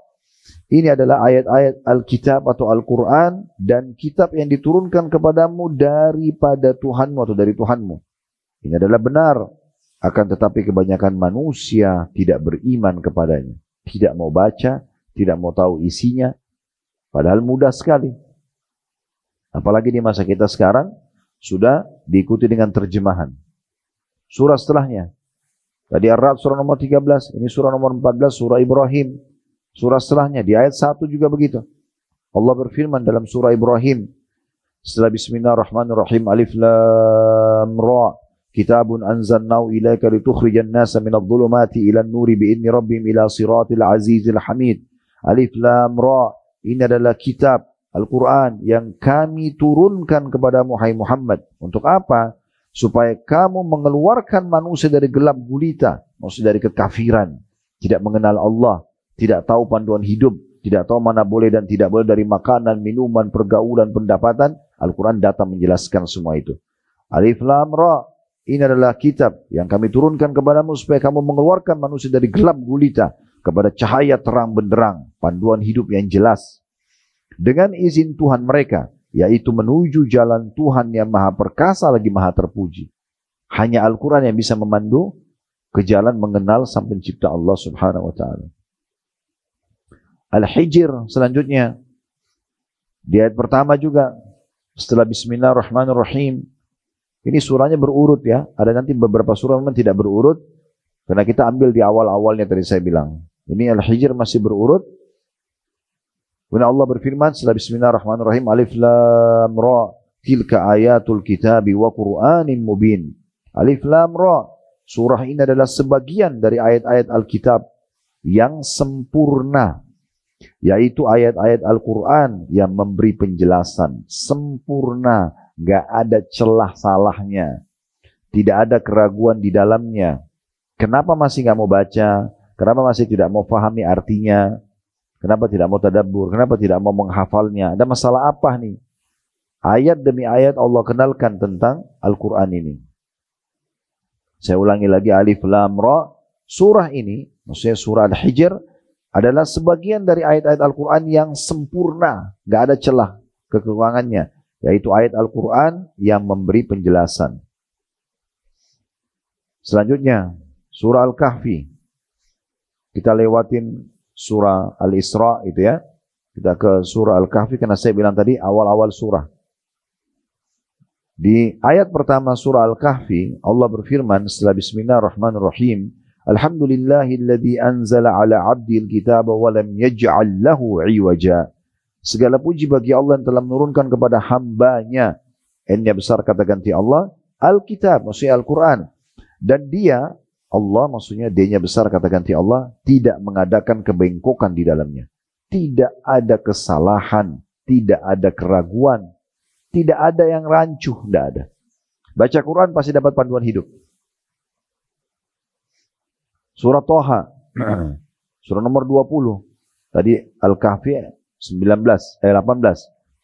[SPEAKER 2] Ini adalah ayat-ayat Alkitab atau Al-Quran dan kitab yang diturunkan kepadamu daripada Tuhanmu atau dari Tuhanmu. Ini adalah benar. Akan tetapi kebanyakan manusia tidak beriman kepadanya. Tidak mau baca, tidak mau tahu isinya. Padahal mudah sekali. Apalagi di masa kita sekarang, sudah diikuti dengan terjemahan. Surah setelahnya. Tadi Ar-Ra'd surah nomor 13, ini surah nomor 14, surah Ibrahim. Surah setelahnya, di ayat 1 juga begitu. Allah berfirman dalam surah Ibrahim. Setelah Bismillahirrahmanirrahim, Alif Lam Ra. Kitabun anzalnahu ilaika litukhrijan nasa minadh dhulumati ilan nuri bi'idni rabbihim ila siratil azizil hamid. Alif Lam Ra. Ini adalah kitab Al-Quran yang kami turunkan kepadamu, hai Muhammad. Untuk apa? Supaya kamu mengeluarkan manusia dari gelap gulita, maksud dari kekafiran, tidak mengenal Allah, tidak tahu panduan hidup, tidak tahu mana boleh dan tidak boleh dari makanan, minuman, pergaulan, pendapatan. Al-Quran datang menjelaskan semua itu. Alif Lam Ra. Ini adalah kitab yang kami turunkan kepadamu supaya kamu mengeluarkan manusia dari gelap gulita kepada cahaya terang benderang, panduan hidup yang jelas. Dengan izin Tuhan mereka, yaitu menuju jalan Tuhan yang maha perkasa lagi maha terpuji. Hanya Al-Quran yang bisa memandu ke jalan mengenal sang pencipta Allah Subhanahu wa ta'ala. Al-Hijr selanjutnya. Di ayat pertama juga. Setelah Bismillahirrahmanirrahim. Ini surahnya berurut ya. Ada nanti beberapa surah memang tidak berurut. Karena kita ambil di awal-awalnya tadi saya bilang. Ini Al-Hijr masih berurut. Kemudian Allah berfirman setelah Bismillahirrahmanirrahim, Alif Lam Ra. Tilka ayatul kitabi wa Qur'anin mubin. Alif Lam Ra. Surah ini adalah sebagian dari ayat-ayat Alkitab yang sempurna. Yaitu ayat-ayat Al-Quran yang memberi penjelasan. Sempurna. Gak ada celah salahnya. Tidak ada keraguan di dalamnya. Kenapa masih gak mau baca? Kenapa masih tidak mau pahami artinya? Kenapa tidak mau tadabbur? Kenapa tidak mau menghafalnya? Ada masalah apa nih? Ayat demi ayat Allah kenalkan tentang Al-Quran ini. Saya ulangi lagi, Alif Lam Ra. Surah ini, maksudnya surah Al-Hijr, adalah sebagian dari ayat-ayat Al-Quran yang sempurna. Gak ada celah kekurangannya. Yaitu ayat Al-Quran yang memberi penjelasan. Selanjutnya, surah Al-Kahfi. Kita lewatin surah Al-Isra itu ya. Kita ke surah Al-Kahfi karena saya bilang tadi awal-awal surah. Di ayat pertama surah Al-Kahfi, Allah berfirman setelah Bismillahirrahmanirrahim, Alhamdulillahilladzi anzala ala 'abdil kitaba wa lam yaj'al lahu 'iwaja. Segala puji bagi Allah yang telah menurunkan kepada hambanya. N-nya besar kata ganti Allah. Al-Kitab, maksudnya Al-Quran. Dan dia, Allah maksudnya D-nya besar kata ganti Allah, tidak mengadakan kebengkokan di dalamnya. Tidak ada kesalahan. Tidak ada keraguan. Tidak ada yang rancuh. Tidak ada. Baca Quran pasti dapat panduan hidup. Surah Toha. Surah nomor 20. Tadi Al-Kahfi 18.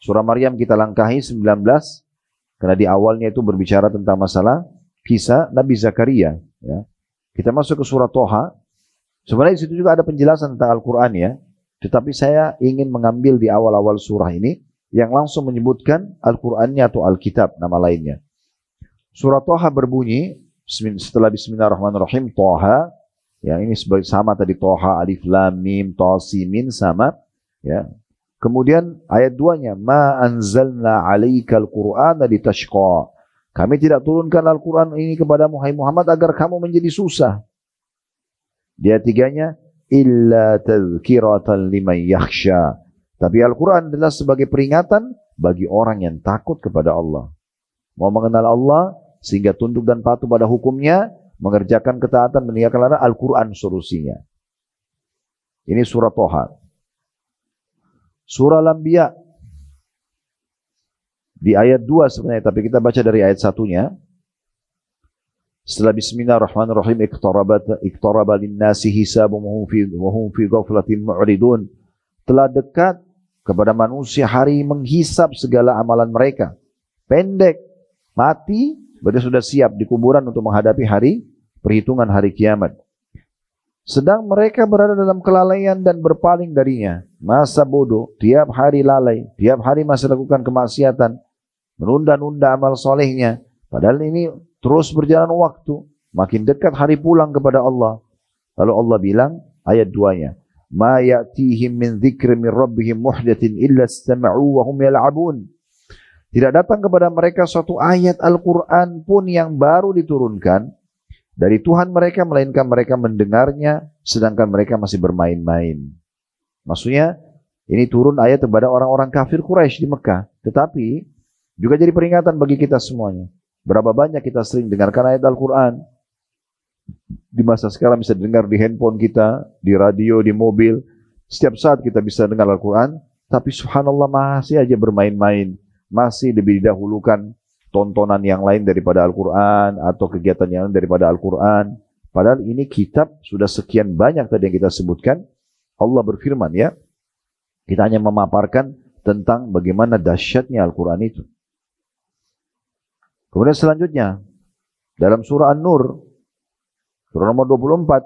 [SPEAKER 2] Surah Maryam kita langkahi 19. Karena di awalnya itu berbicara tentang masalah kisah Nabi Zakaria. Ya. Kita masuk ke surah Toha. Sebenarnya di situ juga ada penjelasan tentang Al-Quran ya. Tetapi saya ingin mengambil di awal-awal surah ini yang langsung menyebutkan Al-Qurannya atau Alkitab nama lainnya. Surah Toha berbunyi setelah Bismillahirrahmanirrahim, Toha. Ya, ini sama tadi Toha, Alif Lam Mim, Tasimin sama. Ya. Kemudian ayat 2-nya, Ma anzalna 'alaikal Qur'ana litashqa. Kami tidak turunkan Al-Quran ini kepadamu, hai Muhammad, agar kamu menjadi susah. Di ayat 3-nya, illa tadhkiratan liman yakhsha. Tapi Al-Quran adalah sebagai peringatan bagi orang yang takut kepada Allah. Mau mengenal Allah sehingga tunduk dan patuh pada hukumnya, mengerjakan ketaatan, meninggalkan larangan, Al-Quran solusinya. Ini surah Toha. Surah Al-Anbiya di ayat 2 sebenarnya, tapi kita baca dari ayat 1-nya. Setelah Bismillahirrahmanirrahim, iqtaraba linnasi hisabuhum wa hum fi ghaflatin mu'ridun. Telah dekat kepada manusia hari menghisap segala amalan mereka. Pendek, mati, berarti sudah siap di kuburan untuk menghadapi hari perhitungan hari kiamat. Sedang mereka berada dalam kelalaian dan berpaling darinya. Masa bodoh, tiap hari lalai, tiap hari masih lakukan kemaksiatan, menunda-nunda amal solehnya. Padahal ini terus berjalan waktu, makin dekat hari pulang kepada Allah. Lalu Allah bilang, ayat 2-nya, ma ya'tihim min dzikri min rabbihim muhdatsin illa istama'u wa hum yal'abun. Tidak datang kepada mereka suatu ayat Al-Quran pun yang baru diturunkan dari Tuhan mereka, melainkan mereka mendengarnya sedangkan mereka masih bermain-main. Maksudnya ini turun ayat kepada orang-orang kafir Quraisy di Mekah, tetapi juga jadi peringatan bagi kita semuanya. Berapa banyak kita sering dengarkan ayat Al-Quran. Di masa sekarang bisa dengar di handphone kita, di radio, di mobil. Setiap saat kita bisa dengar Al-Quran, tapi subhanallah masih aja bermain-main. Masih lebih didahulukan tontonan yang lain daripada Al-Quran atau kegiatan yang lain daripada Al-Quran. Padahal ini kitab sudah sekian banyak tadi yang kita sebutkan. Allah berfirman ya, kita hanya memaparkan tentang bagaimana dahsyatnya Al-Quran itu. Kemudian selanjutnya dalam surah An-Nur, surah nomor 24,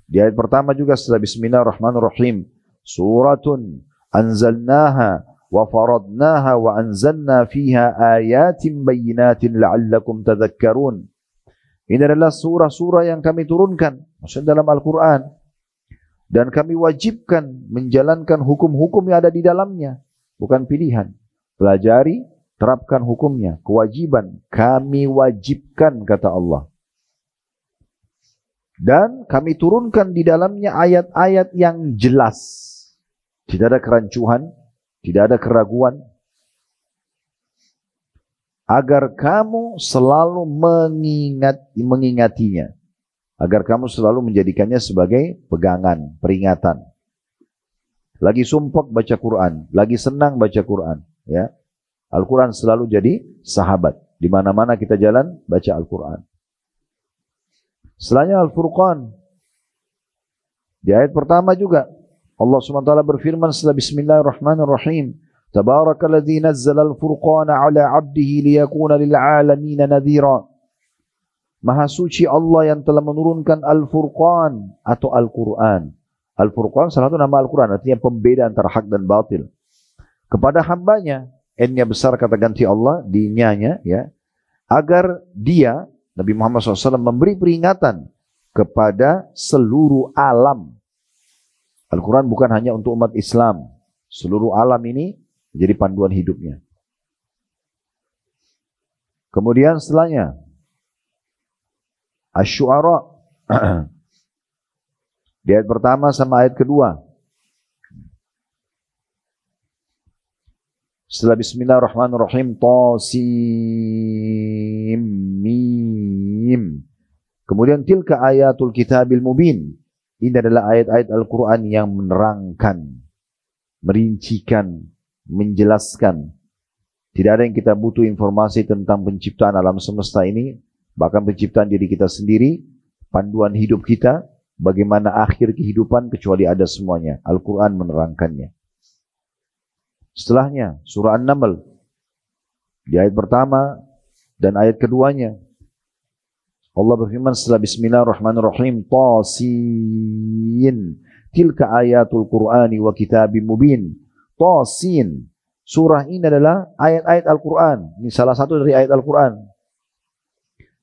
[SPEAKER 2] di ayat pertama juga setelah Bismillahirrahmanirrahim, suratun anzalnaha wa faradnaha wa anzalna fiha ayatin bayyinatin la'allakum tadhakkarun. Ini adalah surah-surah yang kami turunkan, maksudnya dalam Al-Quran, dan kami wajibkan menjalankan hukum-hukum yang ada di dalamnya, bukan pilihan. Pelajari, terapkan hukumnya, kewajiban, kami wajibkan, kata Allah. Dan kami turunkan di dalamnya ayat-ayat yang jelas. Tidak ada kerancuan, tidak ada keraguan. Agar kamu selalu mengingatinya. Agar kamu selalu menjadikannya sebagai pegangan, peringatan. Lagi sumpek baca Quran, lagi senang baca Quran, ya. Al-Quran selalu jadi sahabat. Di mana-mana kita jalan, baca Al-Quran. Setelahnya Al-Furqan. Di ayat pertama juga, Allah SWT berfirman setelah Bismillahirrahmanirrahim. Tabarakalladzi nazzala al-furqana ala 'abdihi liyakuna lil'alamina nadhira. Maha suci Allah yang telah menurunkan Al-Furqan atau Al-Quran. Al-Furqan salah satu nama Al-Quran, artinya pembeda antara hak dan batil. Kepada hambanya, N-nya besar kata ganti Allah, di nya-nya, ya, agar dia, Nabi Muhammad SAW, memberi peringatan kepada seluruh alam. Al-Quran bukan hanya untuk umat Islam. Seluruh alam ini menjadi panduan hidupnya. Kemudian setelahnya, Asy-Syu'ara. Di ayat pertama sama ayat kedua. Setelah Bismillahirrahmanirrahim, Tasim Mim. Kemudian tilka ayatul kitabil mubin. Ini adalah ayat-ayat Al-Quran yang menerangkan, merincikan, menjelaskan. Tidak ada yang kita butuh informasi tentang penciptaan alam semesta ini, bahkan penciptaan diri kita sendiri, panduan hidup kita, bagaimana akhir kehidupan, kecuali ada semuanya. Al-Quran menerangkannya. Setelahnya, surah An-Naml. Di ayat pertama dan ayat keduanya, Allah berfirman setelah Bismillahirrahmanirrahim, Tasin, tilka ayatul Qur'ani wa kitabim mubin. Tasin, surah ini adalah ayat-ayat Al-Quran. Ini salah satu dari ayat Al-Quran.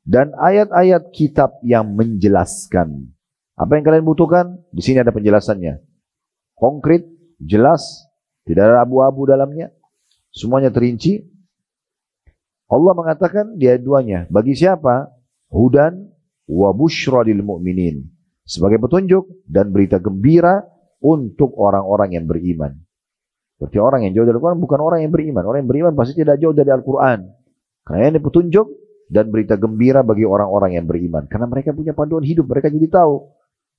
[SPEAKER 2] Dan ayat-ayat kitab yang menjelaskan. Apa yang kalian butuhkan? Di sini ada penjelasannya. Konkret, jelas, tidak ada abu-abu dalamnya. Semuanya terinci. Allah mengatakan di ayat 2-nya, bagi siapa? Hudan wa busyra lil mu'minin. Sebagai petunjuk dan berita gembira untuk orang-orang yang beriman. Berarti orang yang jauh dari Al-Quran bukan orang yang beriman. Orang yang beriman pasti tidak jauh dari Al-Quran. Karena ini petunjuk dan berita gembira bagi orang-orang yang beriman. Karena mereka punya panduan hidup. Mereka jadi tahu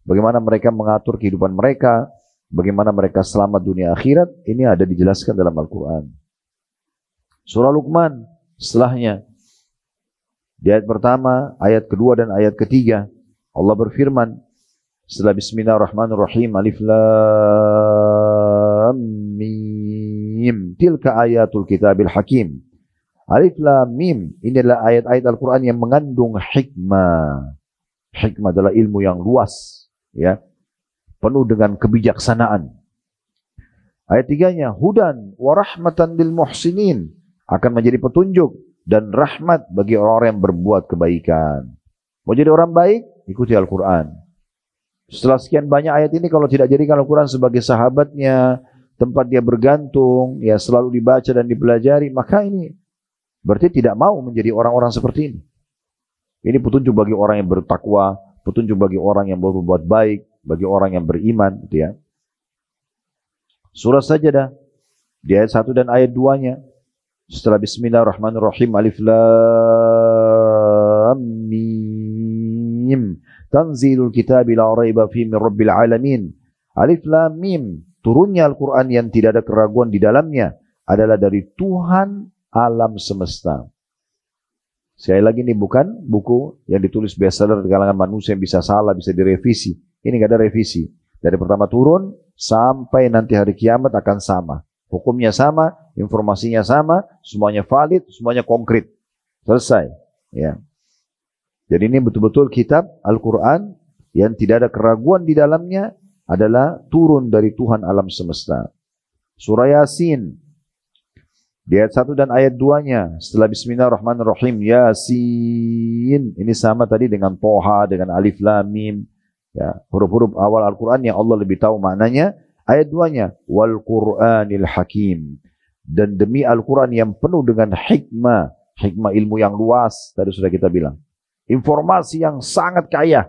[SPEAKER 2] bagaimana mereka mengatur kehidupan mereka. Bagaimana mereka selamat dunia akhirat. Ini ada dijelaskan dalam Al-Quran. Surah Luqman setelahnya. Di ayat pertama, ayat kedua dan ayat ketiga. Allah berfirman. Setelah Bismillahirrahmanirrahim. Alif Lam Mim. Tilka ayatul kitabil hakim. Alif Lam Mim. Ini adalah ayat-ayat Al-Quran yang mengandung hikmah. Hikmah adalah ilmu yang luas. Ya. Penuh dengan kebijaksanaan. Ayat tiganya. Hudan wa rahmatan lil muhsinin. Akan menjadi petunjuk dan rahmat bagi orang-orang yang berbuat kebaikan. Mau jadi orang baik? Ikuti Al-Quran. Setelah sekian banyak ayat ini, kalau tidak jadikan Al-Quran sebagai sahabatnya, tempat dia bergantung, ya selalu dibaca dan dipelajari, maka ini berarti tidak mau menjadi orang-orang seperti ini. Ini petunjuk bagi orang yang bertakwa, petunjuk bagi orang yang berbuat baik, bagi orang yang beriman, gitu ya. Surah Sajdah di ayat 1 dan ayat 2-nya. Setelah Bismillahirrahmanirrahim, Alif Lam Mim. Tanzilul kitabi la raiba fihi min rabbil alamin. Alif Lam Mim. Turunnya Al-Quran yang tidak ada keraguan di dalamnya adalah dari Tuhan alam semesta. Sekali lagi ini bukan buku yang ditulis bestseller di kalangan manusia yang bisa salah, bisa direvisi. Ini nggak ada revisi. Dari pertama turun sampai nanti hari kiamat akan sama. Hukumnya sama, informasinya sama, semuanya valid, semuanya konkret. Selesai. Ya. Jadi ini betul-betul kitab Al-Quran yang tidak ada keraguan di dalamnya adalah turun dari Tuhan alam semesta. Surah Yasin. Di ayat 1 dan ayat 2-nya. Setelah Bismillahirrahmanirrahim. Yasin. Ini sama tadi dengan Toha, dengan Alif Lam Mim. Ya, huruf-huruf awal Al-Quran yang Allah lebih tahu maknanya. Ayat 2-nya. Wal Qur'anil Hakim. Dan demi Al-Quran yang penuh dengan hikmah. Hikmah ilmu yang luas. Tadi sudah kita bilang. Informasi yang sangat kaya.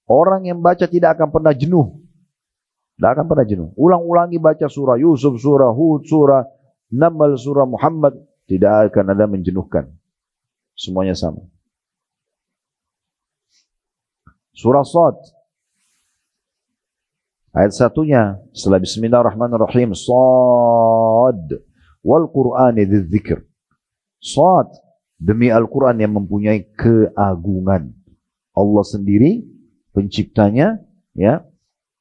[SPEAKER 2] Orang yang baca tidak akan pernah jenuh. Tidak akan pernah jenuh. Ulang-ulangi baca surah Yusuf, surah Hud, surah Naml, surah Muhammad. Tidak akan ada menjenuhkan. Semuanya sama. Surah Shad. Ayat 1-nya. Setelah Bismillahirrahmanirrahim. Shad. Wal Qur'ani dzikr. Shad. Demi Al-Quran yang mempunyai keagungan. Allah sendiri penciptanya, ya,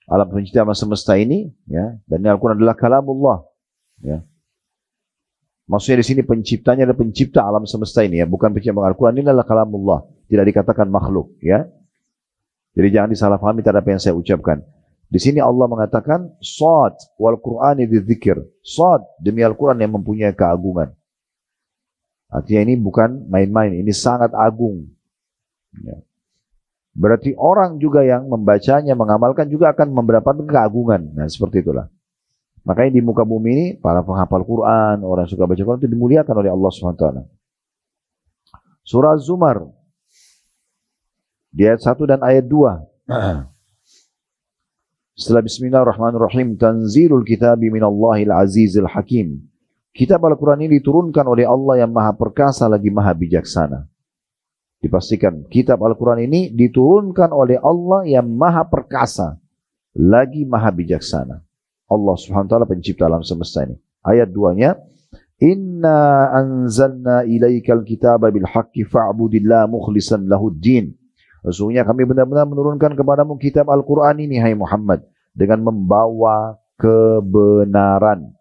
[SPEAKER 2] alam pencipta alam semesta ini, ya, dan Al-Quran adalah kalamullah, ya. Maksudnya di sini penciptanya adalah pencipta alam semesta ini, ya, bukan pencipta Al-Quran ini adalah kalamullah, tidak dikatakan makhluk, ya. Jadi jangan disalahpahami terhadap apa yang saya ucapkan. Di sini Allah mengatakan Shad wal Qur'ani dzikr. Shad demi Al-Quran yang mempunyai keagungan. Artinya ini bukan main-main, ini sangat agung. Ya. Berarti orang juga yang membacanya, mengamalkan juga akan mendapatkan keagungan. Nah, seperti itulah. Makanya di muka bumi ini, para penghafal Quran, orang yang suka baca Quran itu dimuliakan oleh Allah SWT. Surah Az-Zumar. Di ayat 1 dan ayat 2. Setelah Bismillahirrahmanirrahim. Tanzilul kitabi minallahil azizil hakim. Kitab Al-Quran ini diturunkan oleh Allah yang maha perkasa lagi maha bijaksana. Dipastikan kitab Al-Quran ini diturunkan oleh Allah yang maha perkasa lagi maha bijaksana. Allah subhanahu wa ta'ala pencipta alam semesta ini. Ayat 2-nya. Inna anzalna ilaikal kitaba bil haqqi fa'budillah mukhlisan lahuddin. Sesungguhnya kami benar-benar menurunkan kepadamu kitab Al-Quran ini, hai Muhammad, dengan membawa kebenaran.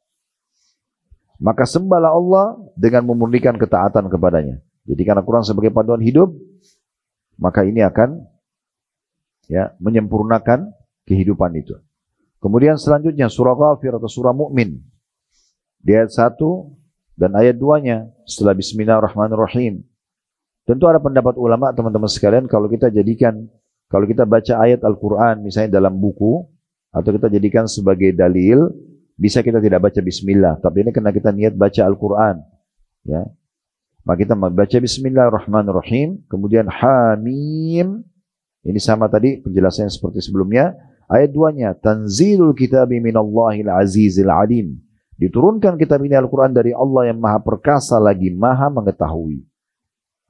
[SPEAKER 2] Maka sembahlah Allah dengan memurnikan ketaatan kepadanya. Jadikan Al-Quran sebagai panduan hidup, maka ini akan, ya, menyempurnakan kehidupan itu. Kemudian selanjutnya surah Ghafir atau surah Mu'min. Di ayat 1 dan ayat 2-nya setelah Bismillahirrahmanirrahim. Tentu ada pendapat ulama teman-teman sekalian, kalau kita baca ayat Al-Quran misalnya dalam buku, atau kita jadikan sebagai dalil, bisa kita tidak baca bismillah, tapi ini karena kita niat baca Al-Quran, ya. Maka kita membaca Bismillahirrahmanirrahim, kemudian Hamim. Ini sama tadi penjelasannya seperti sebelumnya. Ayat 2-nya, Tanzilul kitabi minallahil azizil alim. Diturunkan kitab ini Al-Quran dari Allah yang maha perkasa lagi maha mengetahui.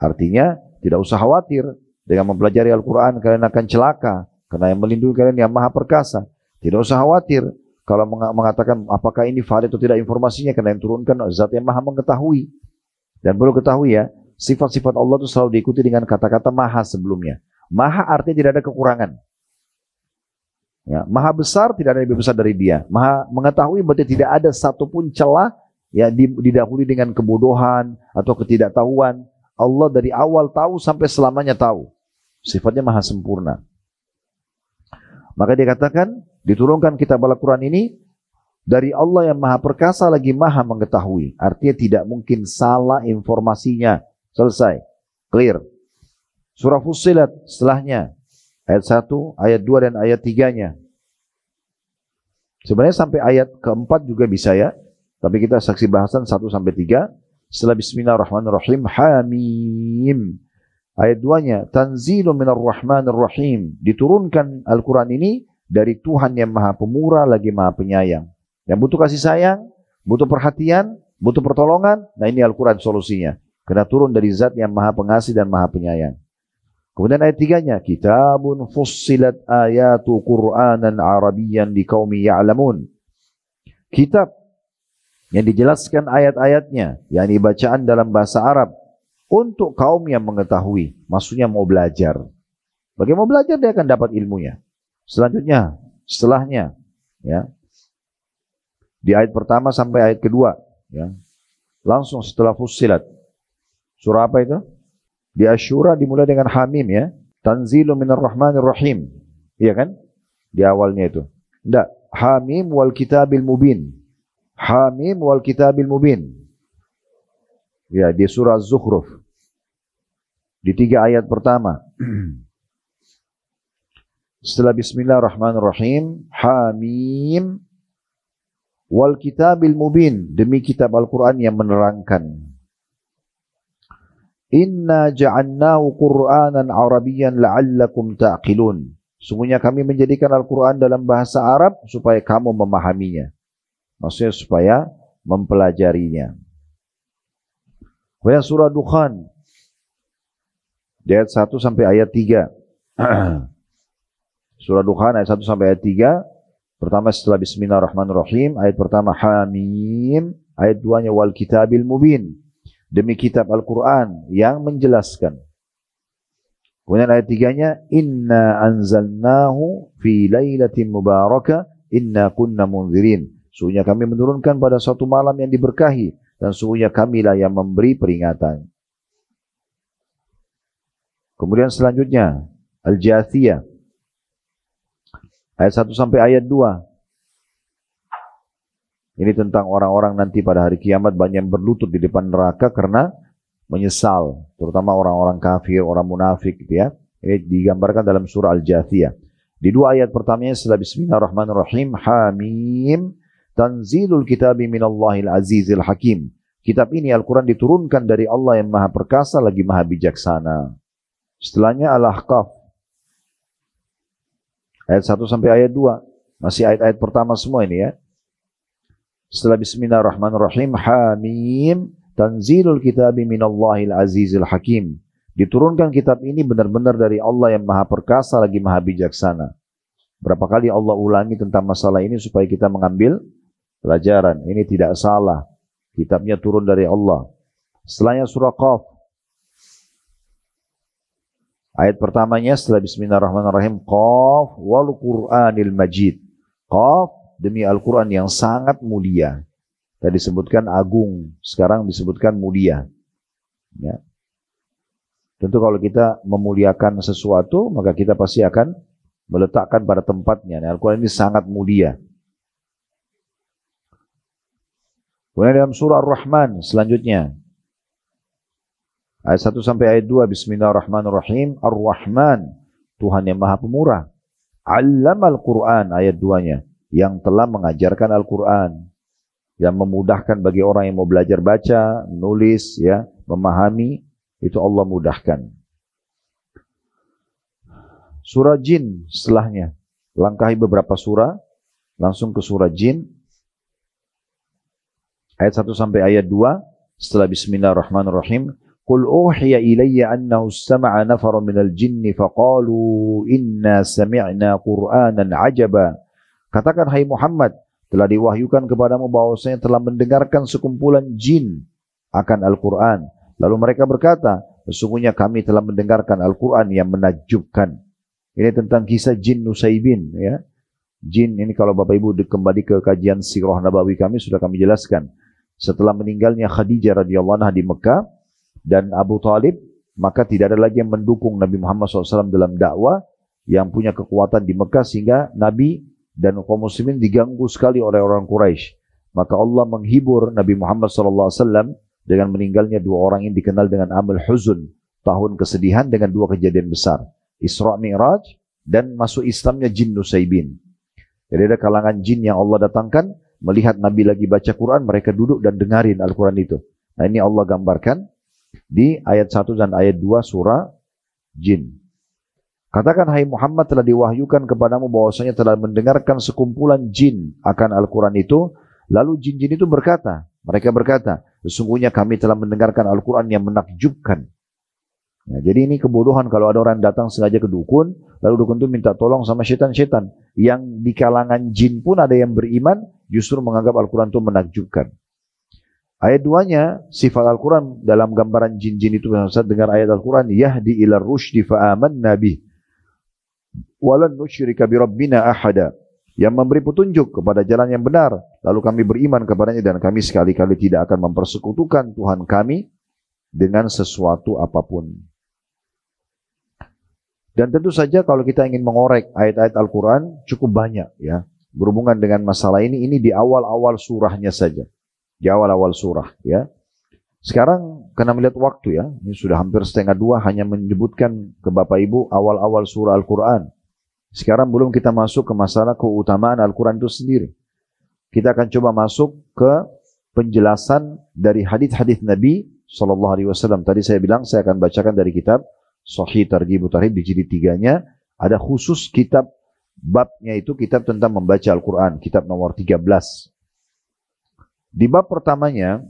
[SPEAKER 2] Artinya tidak usah khawatir dengan mempelajari Al-Quran kalian akan celaka. Karena yang melindungi kalian yang maha perkasa. Tidak usah khawatir kalau mengatakan apakah ini valid atau tidak informasinya. Karena yang turunkan zat yang maha mengetahui. Dan perlu ketahui ya, sifat-sifat Allah itu selalu diikuti dengan kata-kata maha sebelumnya. Maha artinya tidak ada kekurangan. Ya, maha besar tidak ada yang lebih besar dari dia. Maha mengetahui berarti tidak ada satupun celah ya didahului dengan kebodohan atau ketidaktahuan. Allah dari awal tahu sampai selamanya tahu. Sifatnya maha sempurna. Maka dia katakan diturunkan kitab Al-Quran ini dari Allah yang maha perkasa lagi maha mengetahui. Artinya tidak mungkin salah informasinya. Selesai. Clear. Surah Fussilat setelahnya. Ayat 1, ayat 2, dan ayat 3-nya. Sebenarnya sampai ayat keempat juga bisa ya. Tapi kita saksi bahasan 1 sampai 3. Setelah Bismillahirrahmanirrahim. Hamim. Ayat 2-nya. Tanzilun minarrahmanirrahim. Diturunkan Al-Quran ini dari Tuhan yang maha pemurah lagi maha penyayang. Yang butuh kasih sayang, butuh perhatian, butuh pertolongan. Nah ini Al-Quran solusinya. Karena turun dari zat yang maha pengasih dan maha penyayang. Kemudian ayat 3-nya, kitabun fussilat ayatu Qur'anan Arabiyyan liqaumi ya'lamun. Kitab yang dijelaskan ayat-ayatnya, yakni bacaan dalam bahasa Arab untuk kaum yang mengetahui, maksudnya mau belajar. Bagi mau belajar dia akan dapat ilmunya. Selanjutnya, setelahnya, ya. Di ayat pertama sampai ayat kedua, ya. Langsung setelah Fussilat. Surah apa itu? Di Asyura dimulai dengan Hamim ya. Tanzilu minarrahmanir rahim. Iya kan? Di awalnya itu. Enggak. Hamim wal kitabil mubin. Hamim wal kitabil mubin. Ya, di surah Az-Zukhruf. Di 3 ayat pertama. Setelah Bismillahirrahmanirrahim. Hamim wal kitabil mubin. Demi kitab Al-Quran yang menerangkan. Inna ja'annahu Qur'anan Arabiyyan la'allakum ta'qilun. Sungguhnya kami menjadikan Al-Quran dalam bahasa Arab supaya kamu memahaminya. Maksudnya supaya mempelajarinya. Kemudian surah Dukhan. Di ayat 1 sampai ayat 3. Surah Dukhan ayat 1 sampai ayat 3. Pertama setelah Bismillahirrahmanirrahim. Ayat pertama Hamim. Ayat 2-nya wal kitabil mubin. Demi kitab Al-Quran yang menjelaskan. Kemudian ayat 3-nya, Inna anzalnahu fi laylatin mubarakah, inna kunna munzirin. Sungguhnya kami menurunkan pada suatu malam yang diberkahi, dan sungguhnya kamilah yang memberi peringatan. Kemudian selanjutnya, Al-Jathiyah. Ayat 1 sampai ayat 2. Ini tentang orang-orang nanti pada hari kiamat banyak yang berlutut di depan neraka karena menyesal. Terutama orang-orang kafir, orang munafik gitu ya. Ini digambarkan dalam surah Al-Jathiyah. Di 2 ayat pertamanya setelah Bismillahirrahmanirrahim. Hamim. Tanzilul kitabi minallahil azizil hakim. Kitab ini Al-Quran diturunkan dari Allah yang maha perkasa lagi maha bijaksana. Setelahnya Al-Ahqaf. Ayat 1 sampai ayat 2. Masih ayat-ayat pertama semua ini ya. Setelah Bismillahirrahmanirrahim. Hamim. Tanzilul kitabi minallahil azizil hakim. Diturunkan kitab ini benar-benar dari Allah yang maha perkasa lagi maha bijaksana. Berapa kali Allah ulangi tentang masalah ini supaya kita mengambil pelajaran. Ini tidak salah. Kitabnya turun dari Allah. Setelahnya surah Qaf. Ayat pertamanya setelah Bismillahirrahmanirrahim. Qaf wal Qur'anil Majid. Qaf demi Al-Quran yang sangat mulia. Tadi disebutkan agung, sekarang disebutkan mulia. Ya. Tentu kalau kita memuliakan sesuatu, maka kita pasti akan meletakkan pada tempatnya. Nah, Al-Quran ini sangat mulia. Kemudian dalam surah Ar-Rahman selanjutnya. Ayat 1 sampai ayat 2. Bismillahirrahmanirrahim. Ar-Rahman, Tuhan yang maha pemurah. Allamal Quran, ayat 2-nya. Yang telah mengajarkan Al-Quran, yang memudahkan bagi orang yang mau belajar baca, menulis, ya, memahami, itu Allah mudahkan. Surah Jin setelahnya, langkahi beberapa surah, langsung ke surah Jin. Ayat 1 sampai ayat 2 setelah bismillahirrahmanirrahim. Qul uhiya ilayya annahu istama'a nafarun minal jinni faqalu inna sami'na qur'anan ajaba. Katakan hai Muhammad, telah diwahyukan kepadamu bahwasanya telah mendengarkan sekumpulan jin akan Al-Quran. Lalu mereka berkata, sesungguhnya kami telah mendengarkan Al-Quran yang menakjubkan. Ini tentang kisah jin Nusaybin, ya. Jin ini kalau Bapak Ibu kembali ke kajian Sirah Nabawi kami sudah kami jelaskan. Setelah meninggalnya Khadijah radhiyallahu anha di Mekah dan Abu Talib, maka tidak ada lagi yang mendukung Nabi Muhammad SAW dalam dakwah yang punya kekuatan di Mekah, sehingga Nabi dan kaum muslimin diganggu sekali oleh orang Quraisy. Maka Allah menghibur Nabi Muhammad SAW dengan meninggalnya dua orang yang dikenal dengan Amul Huzun, tahun kesedihan, dengan dua kejadian besar, Isra Mi'raj dan masuk Islamnya jin Nusaybin. Jadi ada kalangan jin yang Allah datangkan, melihat Nabi lagi baca Quran, mereka duduk dan dengarin Al-Quran itu. Nah, ini Allah gambarkan di ayat 1 dan ayat 2 surah Jin. Katakan hai Muhammad, telah diwahyukan kepadamu bahwasanya telah mendengarkan sekumpulan jin akan Al-Quran itu. Lalu jin-jin itu berkata, mereka berkata, sesungguhnya kami telah mendengarkan Al-Quran yang menakjubkan. Nah, jadi ini kebodohan kalau ada orang datang sengaja ke dukun, lalu dukun itu minta tolong sama setan-setan. Yang di kalangan jin pun ada yang beriman, justru menganggap Al-Quran itu menakjubkan. Ayat 2-nya, sifat Al-Quran dalam gambaran jin-jin itu, saat dengar ayat Al-Quran, yahdi ila rusydi fa'amanna bih, walan nusyrika bi rabbina ahada, yang memberi petunjuk kepada jalan yang benar, lalu kami beriman kepadanya dan kami sekali-kali tidak akan mempersekutukan Tuhan kami dengan sesuatu apapun. Dan tentu saja kalau kita ingin mengorek ayat-ayat Al-Quran cukup banyak, ya, berhubungan dengan masalah ini di awal-awal surahnya saja, di awal-awal surah, ya. Sekarang karena melihat waktu, ya, ini sudah hampir 1:30, hanya menyebutkan ke Bapak Ibu awal-awal surah Al-Quran. Sekarang belum kita masuk ke masalah keutamaan Al-Quran itu sendiri. Kita akan coba masuk ke penjelasan dari hadis-hadis Nabi SAW. Tadi saya bilang saya akan bacakan dari kitab Sahih Targhib Tarhib di jilid 3-nya. Ada khusus kitab babnya itu, kitab tentang membaca Al-Quran, kitab nomor 13. Di bab pertamanya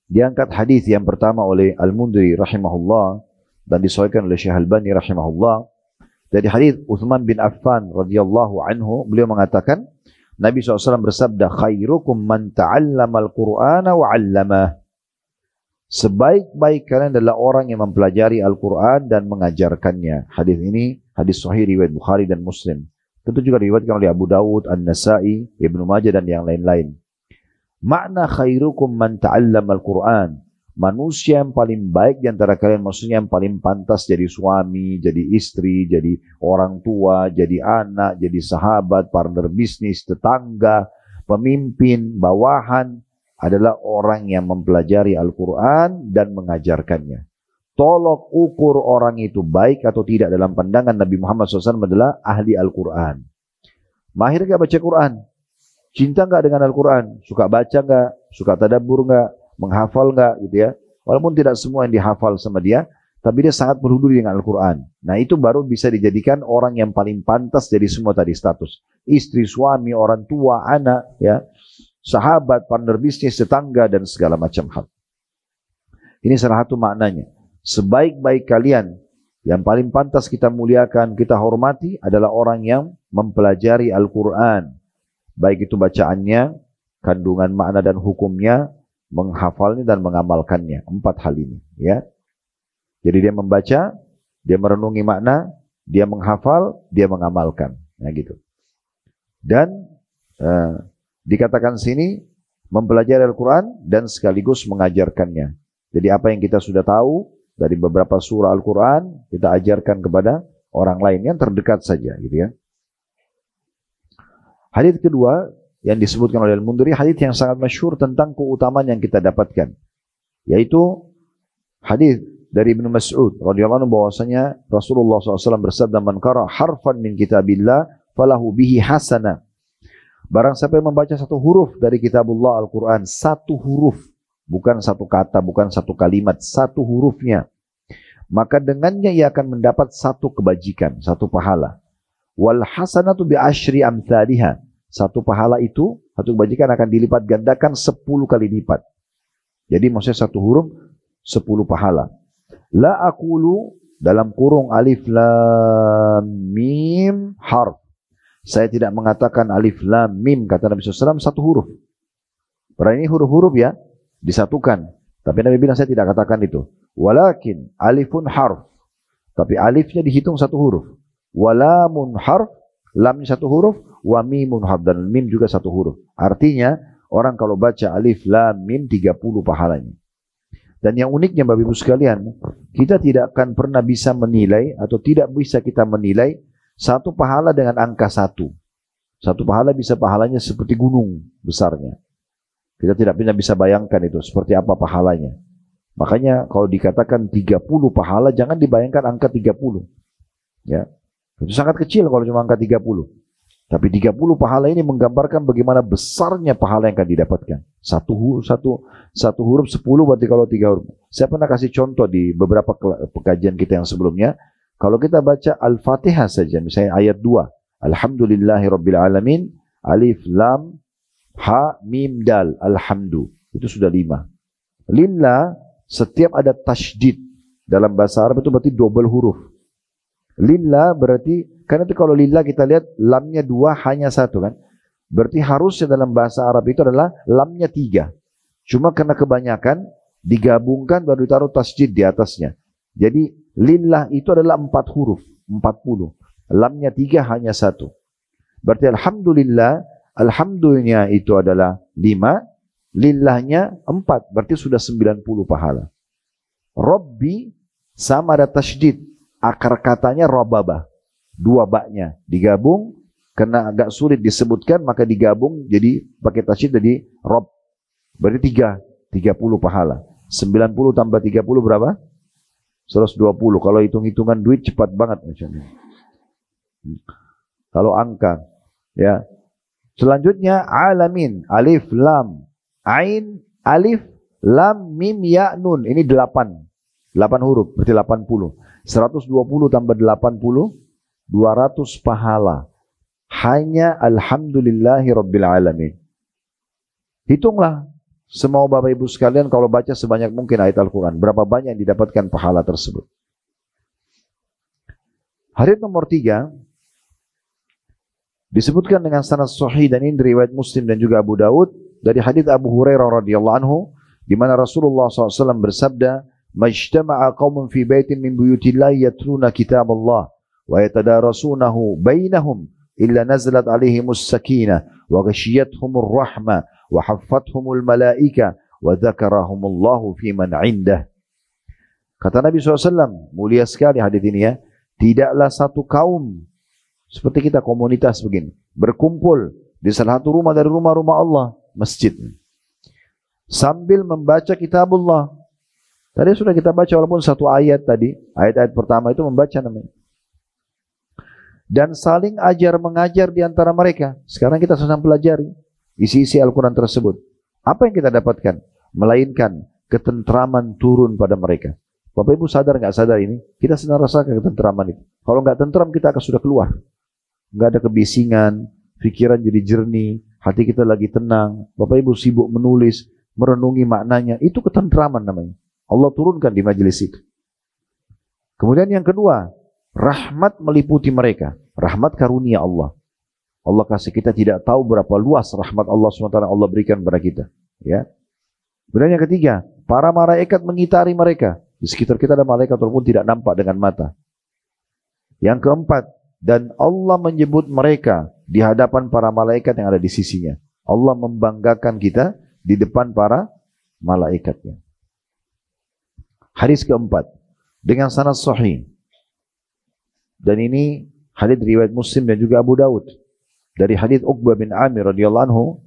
[SPEAKER 2] diangkat hadis yang pertama oleh Al-Mundhiri rahimahullah dan disahihkan oleh Syekh Al-Albani rahimahullah. Dari hadis Utsman bin Affan radhiyallahu anhu, beliau mengatakan Nabi SAW bersabda, khairukum man ta'allama al-Qur'ana wa 'allamah. Sebaik-baik kalian adalah orang yang mempelajari Al-Quran dan mengajarkannya. Hadis ini hadis sahih riwayat Bukhari dan Muslim. Tentu juga diriwayatkan oleh Abu Dawud, An-Nasai, Ibnu Majah dan yang lain-lain. Makna khairukum man ta'allama al-Quran. Manusia yang paling baik di antara kalian, maksudnya yang paling pantas jadi suami, jadi istri, jadi orang tua, jadi anak, jadi sahabat, partner bisnis, tetangga, pemimpin, bawahan, adalah orang yang mempelajari Al-Quran dan mengajarkannya. Tolok ukur orang itu baik atau tidak dalam pandangan Nabi Muhammad SAW adalah ahli Al-Quran. Mahir gak baca Quran? Cinta gak dengan Al-Quran? Suka baca gak? Suka tadabbur gak? Menghafal gak? Gitu ya. Walaupun tidak semua yang dihafal sama dia, tapi dia sangat berhubungan dengan Al-Quran. Nah, itu baru bisa dijadikan orang yang paling pantas dari semua tadi status. Istri, suami, orang tua, anak, ya, sahabat, partner bisnis, tetangga, dan segala macam hal. Ini salah satu maknanya. Sebaik-baik kalian, yang paling pantas kita muliakan, kita hormati, adalah orang yang mempelajari Al-Quran. Baik itu bacaannya, kandungan makna dan hukumnya, menghafalnya dan mengamalkannya. 4 hal ini, ya. Jadi dia membaca, dia merenungi makna, dia menghafal, dia mengamalkan. Ya, gitu. Dan dikatakan sini mempelajari Al-Quran dan sekaligus mengajarkannya. Jadi apa yang kita sudah tahu dari beberapa surah Al-Quran, kita ajarkan kepada orang lain yang terdekat saja, gitu ya. Hadits kedua yang disebutkan oleh Al-Mundhiri, hadits yang sangat masyhur tentang keutamaan yang kita dapatkan, yaitu hadits dari Ibnu Mas'ud radhiyallahu anhu bahwasanya Rasulullah SAW bersabda, man qara harfan min kitabillah falahu bihi hasanah. Barang siapa yang membaca satu huruf dari kitabullah Al-Quran, satu huruf, bukan satu kata, bukan satu kalimat, satu hurufnya, maka dengannya ia akan mendapat satu kebajikan, satu pahala. Wal hasanatu bi asyri amthaliha. Satu pahala itu, satu kebajikan akan dilipat gandakan 10 kali lipat. Jadi maksudnya satu huruf 10 pahala. La aqulu dalam kurung alif lam mim harf. Saya tidak mengatakan alif lam mim, kata Nabi SAW, satu huruf. Padahal ini huruf-huruf ya, disatukan. Tapi Nabi bilang saya tidak katakan itu. Walakin alifun harf. Tapi alifnya dihitung satu huruf. Walamun harf, lamnya satu huruf. Wa mimun harf, dan mim juga satu huruf. Artinya orang kalau baca alif lam mim 30 pahalanya. Dan yang uniknya Bapak Ibu sekalian, kita tidak akan pernah bisa menilai atau tidak bisa kita menilai satu pahala dengan angka satu. Satu pahala bisa pahalanya seperti gunung besarnya. Kita tidak bisa bayangkan itu seperti apa pahalanya. Makanya kalau dikatakan 30 pahala, jangan dibayangkan angka 30. Ya. Itu sangat kecil kalau cuma angka 30. Tapi 30 pahala ini menggambarkan bagaimana besarnya pahala yang akan didapatkan. Satu huruf 10 berarti kalau 3 huruf. Saya pernah kasih contoh di beberapa kajian kita yang sebelumnya. Kalau kita baca Al-Fatihah saja, misalnya ayat 2. Alhamdulillahirrabbilalamin, alif, lam, ha, mim, dal, alhamdu. Itu sudah 5. Lillah, setiap ada tasydid dalam bahasa Arab itu berarti double huruf. Lillah berarti, karena itu kalau lillah kita lihat lamnya 2 hanya 1 kan. Berarti harusnya dalam bahasa Arab itu adalah lamnya 3. Cuma karena kebanyakan digabungkan baru ditaruh tasydid di atasnya. Jadi lillah itu adalah 4 huruf, 40. Lamnya 3 hanya 1. Berarti alhamdulillah, alhamdulillah itu adalah 5, lillahnya 4, berarti sudah 90 pahala. Rabbi sama ada tasydid. Akar katanya robabah, 2 baknya digabung, karena agak sulit disebutkan maka digabung jadi pakai tasydid jadi rob, berarti 30 pahala. 90 tambah 30 berapa? 120. Kalau hitung-hitungan duit cepat banget misalnya. Kalau angka ya. Selanjutnya alamin, alif lam ain alif lam mim ya nun, ini 8 huruf berarti 80. 120 tambah 80, 200 pahala. Hanya alhamdulillahi rabbil alamin. Hitunglah semua Bapak Ibu sekalian kalau baca sebanyak mungkin ayat Al-Quran. Berapa banyak yang didapatkan pahala tersebut. Hadits nomor 3. Disebutkan dengan sanad sahih dan ini riwayat Muslim dan juga Abu Daud. Dari hadits Abu Hurairah radhiyallahu anhu. Di mana Rasulullah SAW bersabda, majtama'a qaumun fi baitin min buyutillahi yatluna kitab Allah wa yatadarasunahu bainahum illa nazalat alaihimus sakinah wa ghashiyatuhumur rahmah wa haffathumul malaika wa dzakarahumullahu fi man 'indah. Kata Nabi SAW, mulia sekali hadis ini ya, tidaklah satu kaum seperti kita komunitas begini berkumpul di salah satu rumah dari rumah-rumah Allah, masjid, sambil membaca kitabullah. Tadi sudah kita baca walaupun satu ayat tadi, ayat-ayat pertama itu membaca namanya. Dan saling ajar mengajar di antara mereka. Sekarang kita sedang pelajari isi-isi Al-Quran tersebut. Apa yang kita dapatkan? Melainkan ketentraman turun pada mereka. Bapak Ibu sadar nggak sadar ini? Kita sedang rasakan ketentraman itu. Kalau nggak tentram kita akan sudah keluar. Nggak ada kebisingan, pikiran jadi jernih, hati kita lagi tenang. Bapak Ibu sibuk menulis, merenungi maknanya. Itu ketentraman namanya. Allah turunkan di majelis itu. Kemudian yang kedua, rahmat meliputi mereka. Rahmat karunia Allah. Allah kasih kita tidak tahu berapa luas rahmat Allah SWT Allah berikan kepada kita. Ya. Kemudian yang ketiga, para malaikat mengitari mereka. Di sekitar kita ada malaikat walaupun tidak nampak dengan mata. Yang keempat, dan Allah menyebut mereka di hadapan para malaikat yang ada di sisinya. Allah membanggakan kita di depan para malaikatnya. Hadis keempat dengan sanad sahih. Dan ini hadis riwayat Muslim dan juga Abu Daud. Dari hadis Uqbah bin Amir radhiyallahu anhu,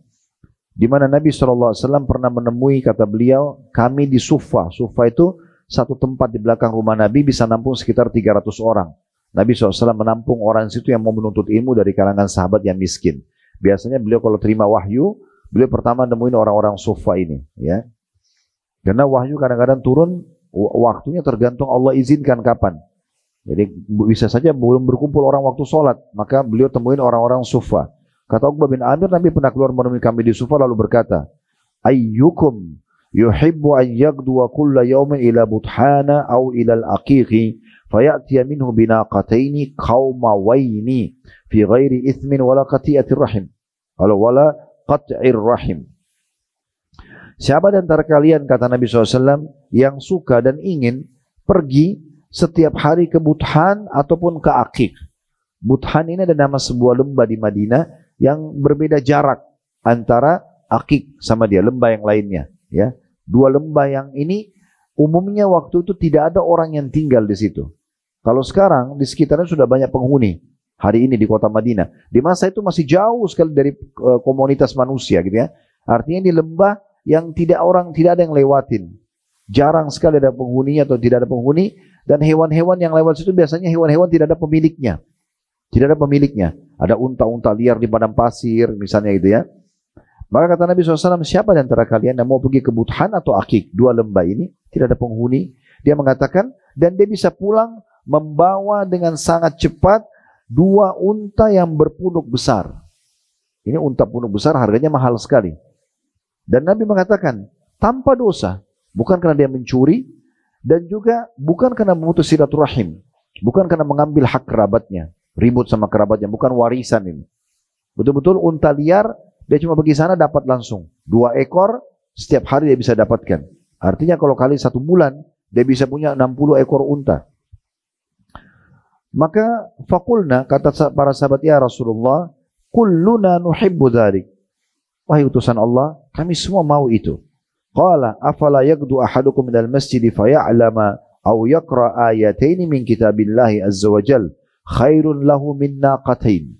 [SPEAKER 2] di mana Nabi SAW pernah menemui, kata beliau, kami di Sufa. Sufa itu satu tempat di belakang rumah Nabi bisa nampung sekitar 300 orang. Nabi SAW menampung orang situ yang mau menuntut ilmu dari kalangan sahabat yang miskin. Biasanya beliau kalau terima wahyu, beliau pertama nemuin orang-orang Sufa ini. Ya. Karena wahyu kadang-kadang turun, waktunya tergantung Allah izinkan kapan. Jadi bisa saja belum berkumpul orang waktu sholat, maka beliau temuin orang-orang Sufa. Kata Uqbah bin Amir, Nabi pernah keluar menemui kami di Sufa lalu berkata, ayyukum yuhibbu an yagduwa kulla yawmin ila buthana aw ila al-aqiqi fayatiya minhu binaqataini qaumawaini fi ghairi ithmin wala qati'atir rahim wala qat'ir rahim. Siapa di antara kalian, kata Nabi SAW, yang suka dan ingin pergi setiap hari ke Buthan ataupun ke Aqiq. Buthan ini ada nama sebuah lembah di Madinah yang berbeda jarak antara Aqiq sama dia, lembah yang lainnya. Ya, dua lembah yang ini umumnya waktu itu tidak ada orang yang tinggal di situ. Kalau sekarang di sekitarnya sudah banyak penghuni. Hari ini di kota Madinah. Di masa itu masih jauh sekali dari komunitas manusia gitu ya. Artinya di lembah yang tidak ada yang lewatin. Jarang sekali ada penghuni atau tidak ada penghuni, dan hewan-hewan yang lewat situ biasanya hewan-hewan tidak ada pemiliknya. Tidak ada pemiliknya. Ada unta-unta liar di padang pasir misalnya gitu ya. Maka kata Nabi SAW, siapa di antara kalian yang mau pergi ke Buthan atau Aqiq, dua lembah ini, tidak ada penghuni. Dia mengatakan, dan dia bisa pulang membawa dengan sangat cepat dua unta yang berpunuk besar. Ini unta punuk besar harganya mahal sekali. Dan Nabi mengatakan, tanpa dosa, bukan karena dia mencuri, dan juga bukan karena memutus silaturahim, bukan karena mengambil hak kerabatnya, ribut sama kerabatnya, bukan warisan ini. Betul-betul unta liar, dia cuma pergi sana dapat langsung. 2 ekor, setiap hari dia bisa dapatkan. Artinya kalau kali 1 bulan, dia bisa punya 60 ekor unta. Maka fakulna, kata para sahabat, ya Rasulullah, kulluna nuhibbu dzalik. Wahai utusan Allah, kami semua mau itu. Qala afala yaqdu ahadukum minal masjid faya'lama aw yaqra ayataini min kitabillahi azza wa jal khairun lahu min naqatain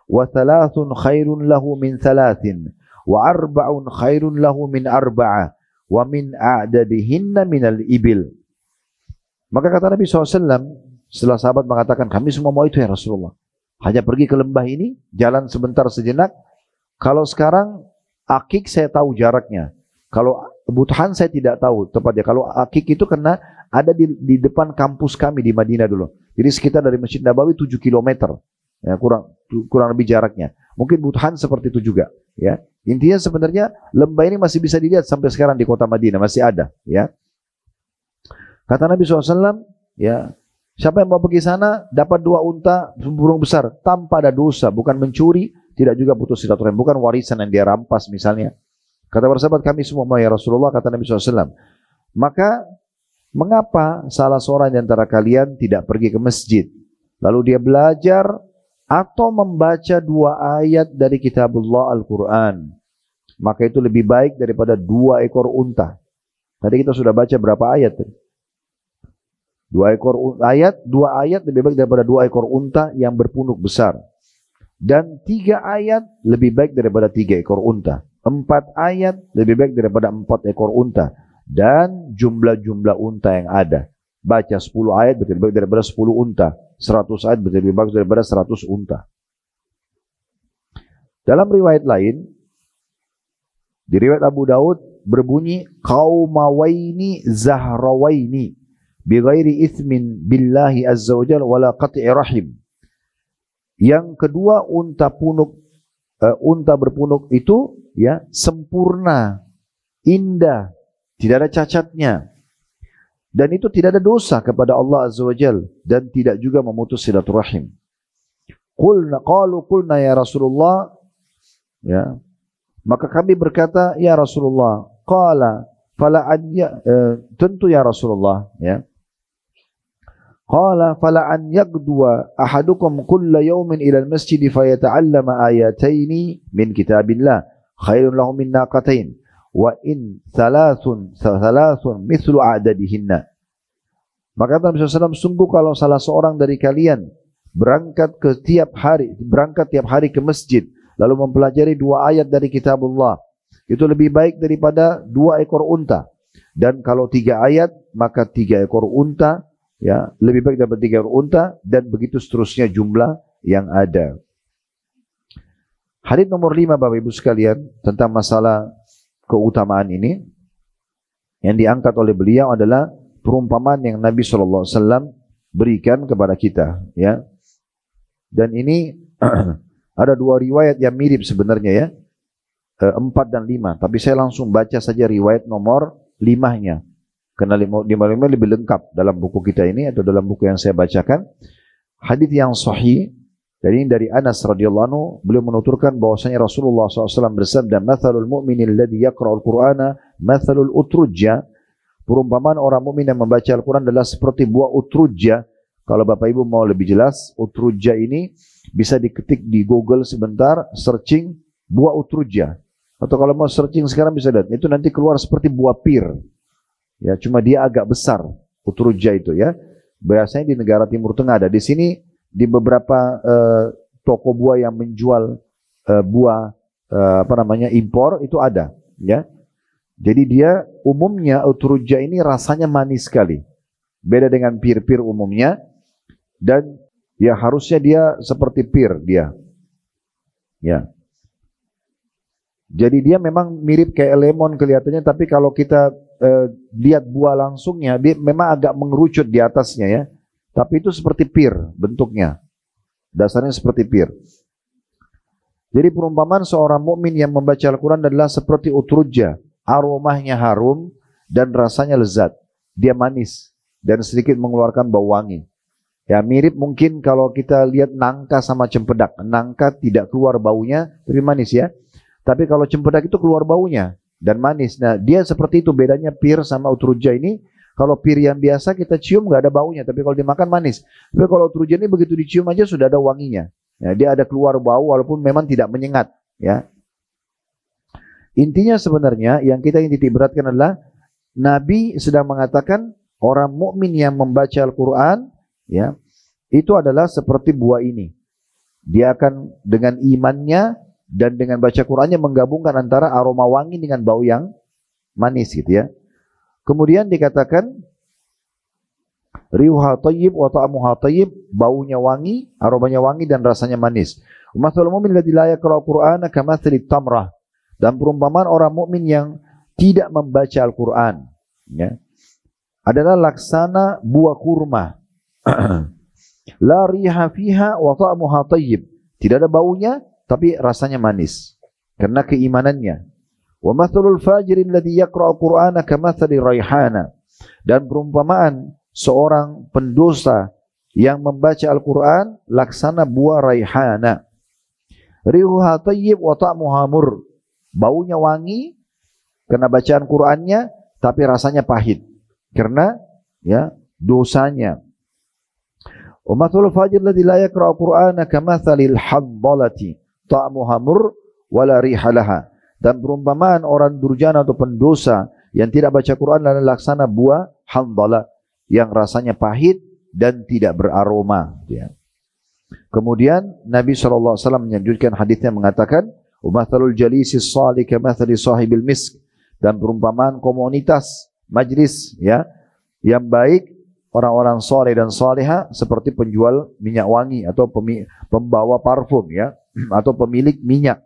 [SPEAKER 2] wa thalathun khairun lahu min thalathin wa arba'un khairun lahu min arba'a wa min a'dadihinna minal ibil. Maka kata Nabi SAW, setelah sahabat mengatakan, kami semua mau itu ya Rasulullah. Hanya pergi ke lembah ini, jalan sebentar sejenak. Kalau sekarang Aqiq saya tahu jaraknya. Kalau Buthan saya tidak tahu tepatnya. Kalau Aqiq itu karena ada di depan kampus kami di Madinah dulu. Jadi sekitar dari Masjid Nabawi 7 km. Ya, kurang lebih jaraknya. Mungkin Buthan seperti itu juga. Ya. Intinya sebenarnya lembah ini masih bisa dilihat sampai sekarang di kota Madinah. Masih ada. Ya. Kata Nabi SAW, ya, siapa yang mau pergi sana dapat 2 unta burung besar tanpa ada dosa, bukan mencuri, tidak juga putus silaturahim, bukan warisan yang dia rampas misalnya. Kata para sahabat, kami semua mau ya Rasulullah, kata Nabi SAW. Maka mengapa salah seorang di antara kalian tidak pergi ke masjid, lalu dia belajar atau membaca 2 ayat dari kitabullah Al-Quran? Maka itu lebih baik daripada 2 ekor unta. Tadi kita sudah baca berapa ayat? 2 ayat lebih baik daripada 2 ekor unta yang berpunuk besar. Dan 3 ayat lebih baik daripada 3 ekor unta. 4 ayat lebih baik daripada 4 ekor unta. Dan jumlah-jumlah unta yang ada. Baca 10 ayat lebih baik daripada 10 unta. 100 ayat lebih baik daripada 100 unta. Dalam riwayat lain, di riwayat Abu Daud berbunyi, qaumawaini zahrawaini bighairi ithmin billahi azza wa jalla wala qat'i rahim. Yang kedua unta berpunuk itu ya sempurna, indah, tidak ada cacatnya. Dan itu tidak ada dosa kepada Allah azza wa jalla dan tidak juga memutus silaturahim. Qulna ya Rasulullah, ya. Maka kami berkata, ya Rasulullah, qala fala tentu ya Rasulullah, ya. Qala fala an yaqduwa ahadukum kulla yawmin ila al-masjid fayata'allama ayataini min kitabillah khairun lahu min naqatain wa in thalathun mithlu a'dadihinna. Maka Nabi SAW, sungguh kalau salah seorang dari kalian berangkat tiap hari ke masjid lalu mempelajari 2 ayat dari kitabullah, itu lebih baik daripada 2 ekor unta. Dan kalau 3 ayat maka 3 ekor unta, ya, lebih baik dapat 3 ekor unta, dan begitu seterusnya jumlah yang ada. Hadits nomor 5 Bapak Ibu sekalian tentang masalah keutamaan ini yang diangkat oleh beliau adalah perumpamaan yang Nabi SAW berikan kepada kita, ya. Dan ini Ada dua riwayat yang mirip sebenarnya ya, 4 dan 5. Tapi saya langsung baca saja riwayat nomor 5-nya. Karena 5 lebih lengkap dalam buku kita ini atau dalam buku yang saya bacakan. Hadis yang sahih, jadi dari Anas radhiyallahu anhu, beliau menuturkan bahwasanya Rasulullah SAW bersabda, "Mathalul mu'minil ladzi yaqra'ul Qur'ana mathalul utrujja." Perumpamaan orang mukmin yang membaca Al-Quran adalah seperti buah utrujja. Kalau Bapak Ibu mau lebih jelas, utrujja ini bisa diketik di Google sebentar, searching buah utrujja. Atau kalau mau searching sekarang bisa lihat, itu nanti keluar seperti buah pir. Ya, cuma dia agak besar, utrujja itu ya. Biasanya di negara Timur Tengah ada. Di sini di beberapa toko buah yang menjual buah impor itu ada, ya. Jadi dia umumnya utrujja ini rasanya manis sekali. Beda dengan pir-pir umumnya, dan ya harusnya dia seperti pir dia. Ya. Jadi dia memang mirip kayak lemon kelihatannya, tapi kalau kita lihat buah langsungnya, dia memang agak mengerucut di atasnya ya. Tapi itu seperti pir bentuknya. Dasarnya seperti pir. Jadi perumpamaan seorang mukmin yang membaca Al-Quran adalah seperti utrujja. Aromanya harum dan rasanya lezat. Dia manis dan sedikit mengeluarkan bau wangi. Ya mirip mungkin kalau kita lihat nangka sama cempedak. Nangka tidak keluar baunya, tapi manis ya. Tapi kalau cempedak itu keluar baunya dan manis. Nah dia seperti itu bedanya pir sama utrujja ini. Kalau pir yang biasa kita cium nggak ada baunya, tapi kalau dimakan manis. Tapi kalau utrujja ini begitu dicium aja sudah ada wanginya. Ya, dia ada keluar bau walaupun memang tidak menyengat. Ya. Intinya sebenarnya yang kita ingin titik beratkan adalah Nabi sedang mengatakan orang mukmin yang membaca Al-Quran, ya, itu adalah seperti buah ini. Dia akan dengan imannya dan dengan baca Qurannya menggabungkan antara aroma wangi dengan bau yang manis gitu ya. Kemudian dikatakan riuha thayyib wa ta'muha thayyib, baunya wangi, aromanya wangi dan rasanya manis. Mathalul mu'min alladzi la yaqra'u Qur'ana kamathali tamrah. Dan perumpamaan orang mukmin yang tidak membaca Al-Quran ya, adalah laksana buah kurma. La riha fiha wa ta'muha thayyib. Tidak ada baunya tapi rasanya manis karena keimanannya. Wa mathalul fajirin alladzi yaqra'u Qur'ana kamathali raihana. Dan perumpamaan seorang pendosa yang membaca Al-Quran laksana buah raihana. Rihuha thayyib wa ta'muha mur. Baunya wangi karena bacaan Qur'annya, tapi rasanya pahit karena ya dosanya. Umatul fajir ladzi la yaqra'u Qur'ana kamathalil hadbalati ta'muha mur wala rihalaha. Dan perumpamaan orang durjana atau pendosa yang tidak baca Quran adalah laksana buah handala yang rasanya pahit dan tidak beraroma. Ya. Kemudian Nabi SAW menyebutkan hadisnya mengatakan, "Umathalul jalisi salih kamathali sahibil misk." Dan perumpamaan komunitas majlis ya yang baik, orang-orang saleh dan saleha seperti penjual minyak wangi atau pembawa parfum ya, atau pemilik minyak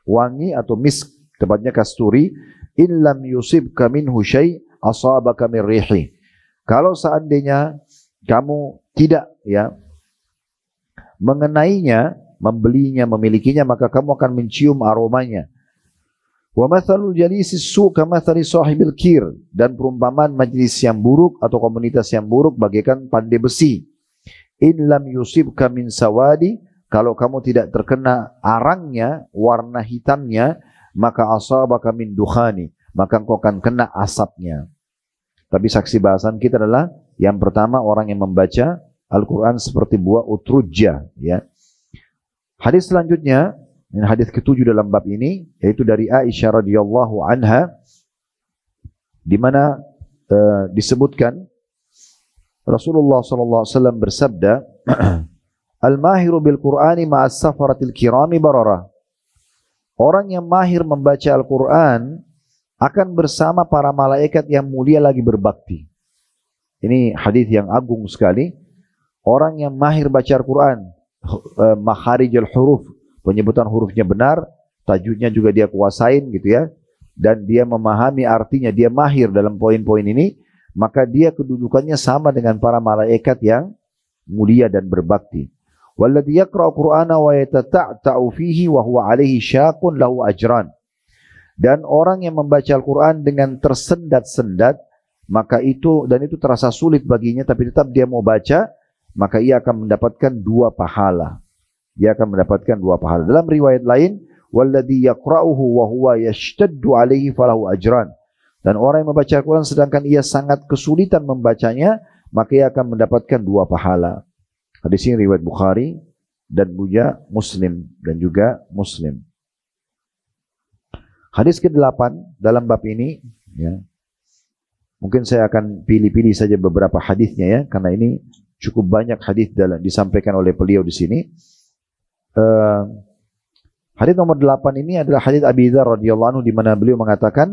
[SPEAKER 2] wangi atau misk, tepatnya kasturi. In lam yusibka minhu syai' asabaka min rihi. Kalau seandainya kamu tidak ya mengenainya, membelinya, memilikinya, maka kamu akan mencium aromanya. Wa mathalul jalisi su' kamathali sahibil kir. Dan perumpamaan majlis yang buruk atau komunitas yang buruk bagaikan pandai besi. In lam yusibka min sawadi, kalau kamu tidak terkena arangnya, warna hitamnya, maka asabaka min dukhani, maka engkau akan kena asapnya. Tapi saksi bahasan kita adalah yang pertama, orang yang membaca Al-Quran seperti buah utrujja ya. Hadis selanjutnya, hadis ke-7 dalam bab ini, yaitu dari Aisyah radhiyallahu anha, di mana disebutkan Rasulullah SAW bersabda, "Al-mahiru bil Qur'ani ma'as safaratil kirami barara." Orang yang mahir membaca Al-Quran akan bersama para malaikat yang mulia lagi berbakti. Ini hadis yang agung sekali. Orang yang mahir baca Al-Quran, makharijul huruf, penyebutan hurufnya benar, tajwidnya juga dia kuasain gitu ya, dan dia memahami artinya, dia mahir dalam poin-poin ini, maka dia kedudukannya sama dengan para malaikat yang mulia dan berbakti. Walladzi yaqra'u Qur'ana wa yatata'ta'u fihi wa huwa 'alaihi syaqun lahu ajran. Dan orang yang membaca Al-Qur'an dengan tersendat-sendat, maka itu terasa sulit baginya tapi tetap dia mau baca, maka ia akan mendapatkan 2 pahala. Dia akan mendapatkan 2 pahala. Dalam riwayat lain, walladzi yaqra'uhu wa huwa yashtaddu 'alaihi falahu ajran. Dan orang yang membaca Al-Qur'an sedangkan ia sangat kesulitan membacanya, maka ia akan mendapatkan 2 pahala. Hadis ini riwayat Bukhari dan juga Muslim dan juga Muslim. Hadis ke-8 dalam bab ini, ya. Mungkin saya akan pilih-pilih saja beberapa hadisnya ya, karena ini cukup banyak hadis disampaikan oleh beliau di sini. Hadis nomor 8 ini adalah hadis Abi Dzar radhiyallahu anhu di mana beliau mengatakan,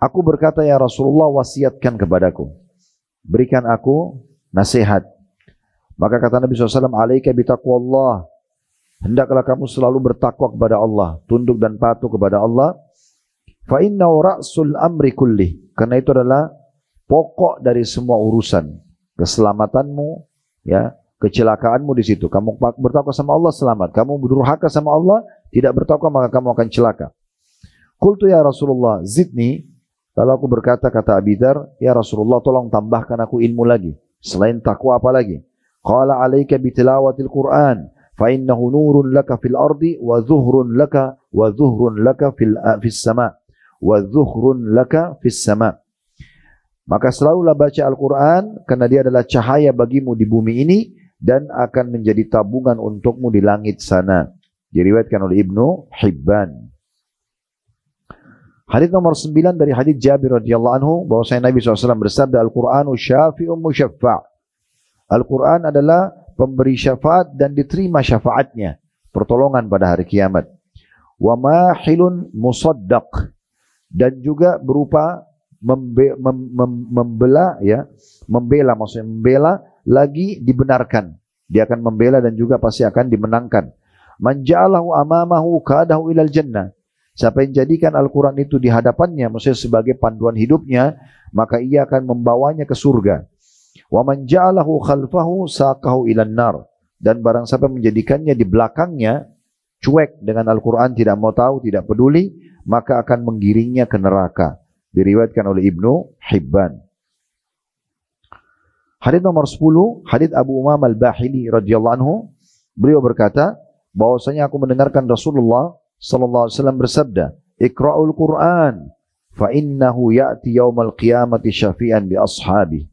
[SPEAKER 2] aku berkata ya Rasulullah, wasiatkan kepadaku, berikan aku nasihat. Maka kata Nabi SAW, alaika bitaqwallah, hendaklah kamu selalu bertakwa kepada Allah, tunduk dan patuh kepada Allah. Fa innahu ra'sul amri kulli, karena itu adalah pokok dari semua urusan. Keselamatanmu, ya, kecelakaanmu di situ. Kamu bertakwa sama Allah, selamat. Kamu berdurhaka sama Allah, tidak bertakwa, maka kamu akan celaka. Qultu ya Rasulullah, zidni. Lalu aku berkata, kata Abi Dzar, ya Rasulullah, tolong tambahkan aku ilmu lagi. Selain takwa apa lagi? Qala alaika bitilawatil Qur'an, fa innahu nurun laka fil ardi wa zuhrun laka fis sama. Wa zuhrun laka fis sama. Maka selalulah baca Al-Qur'an karena dia adalah cahaya bagimu di bumi ini dan akan menjadi tabungan untukmu di langit sana. Diriwayatkan oleh Ibnu Hibban. Hadis nomor 9 dari hadis Jabir radhiyallahu anhu bahwasanya Nabi SAW bersabda, Al-Qur'anu syafi'un musyaffa'. Al-Quran adalah pemberi syafaat dan diterima syafaatnya, pertolongan pada hari kiamat. Wa mahilun musaddaq, dan juga berupa membela lagi dibenarkan. Dia akan membela dan juga pasti akan dimenangkan. Man ja'alahu amamahu kadahu ilal jannah. Siapa yang jadikan Al-Quran itu di hadapannya, maksudnya sebagai panduan hidupnya, maka ia akan membawanya ke surga. Wa man ja'alahu khalfahu saqahu ilan nar. Dan barang siapa menjadikannya di belakangnya, cuek dengan Al-Quran, tidak mau tahu, tidak peduli, maka akan menggiringnya ke neraka. Diriwayatkan oleh Ibnu Hibban. Hadis nomor 10, hadis Abu Umamah Al-Bahili radhiyallahu anhu, beliau berkata bahwasanya aku mendengarkan Rasulullah sallallahu alaihi wasallam bersabda, Iqra'ul Qur'an fa innahu ya'ti yaumal qiyamati syafi'an li ashabi.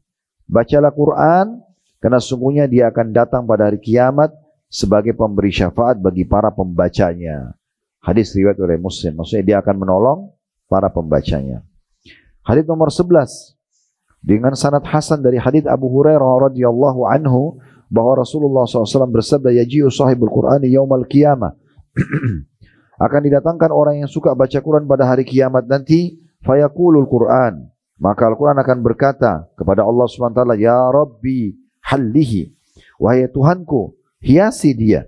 [SPEAKER 2] Bacalah Quran karena sungguhnya dia akan datang pada hari kiamat sebagai pemberi syafaat bagi para pembacanya. Hadis riwayat oleh Muslim, maksudnya dia akan menolong para pembacanya. Hadis nomor 11 dengan sanad hasan dari hadis Abu Hurairah radhiyallahu anhu bahwa Rasulullah SAW bersabda, yaji'u sahibul Qur'ani yaumal qiyamah. Akan didatangkan orang yang suka baca Quran pada hari kiamat nanti, fayaqulul Quran, maka Al-Quran akan berkata kepada Allah SWT, ya Rabbi hallihi, wahai Tuhanku, hiasi dia.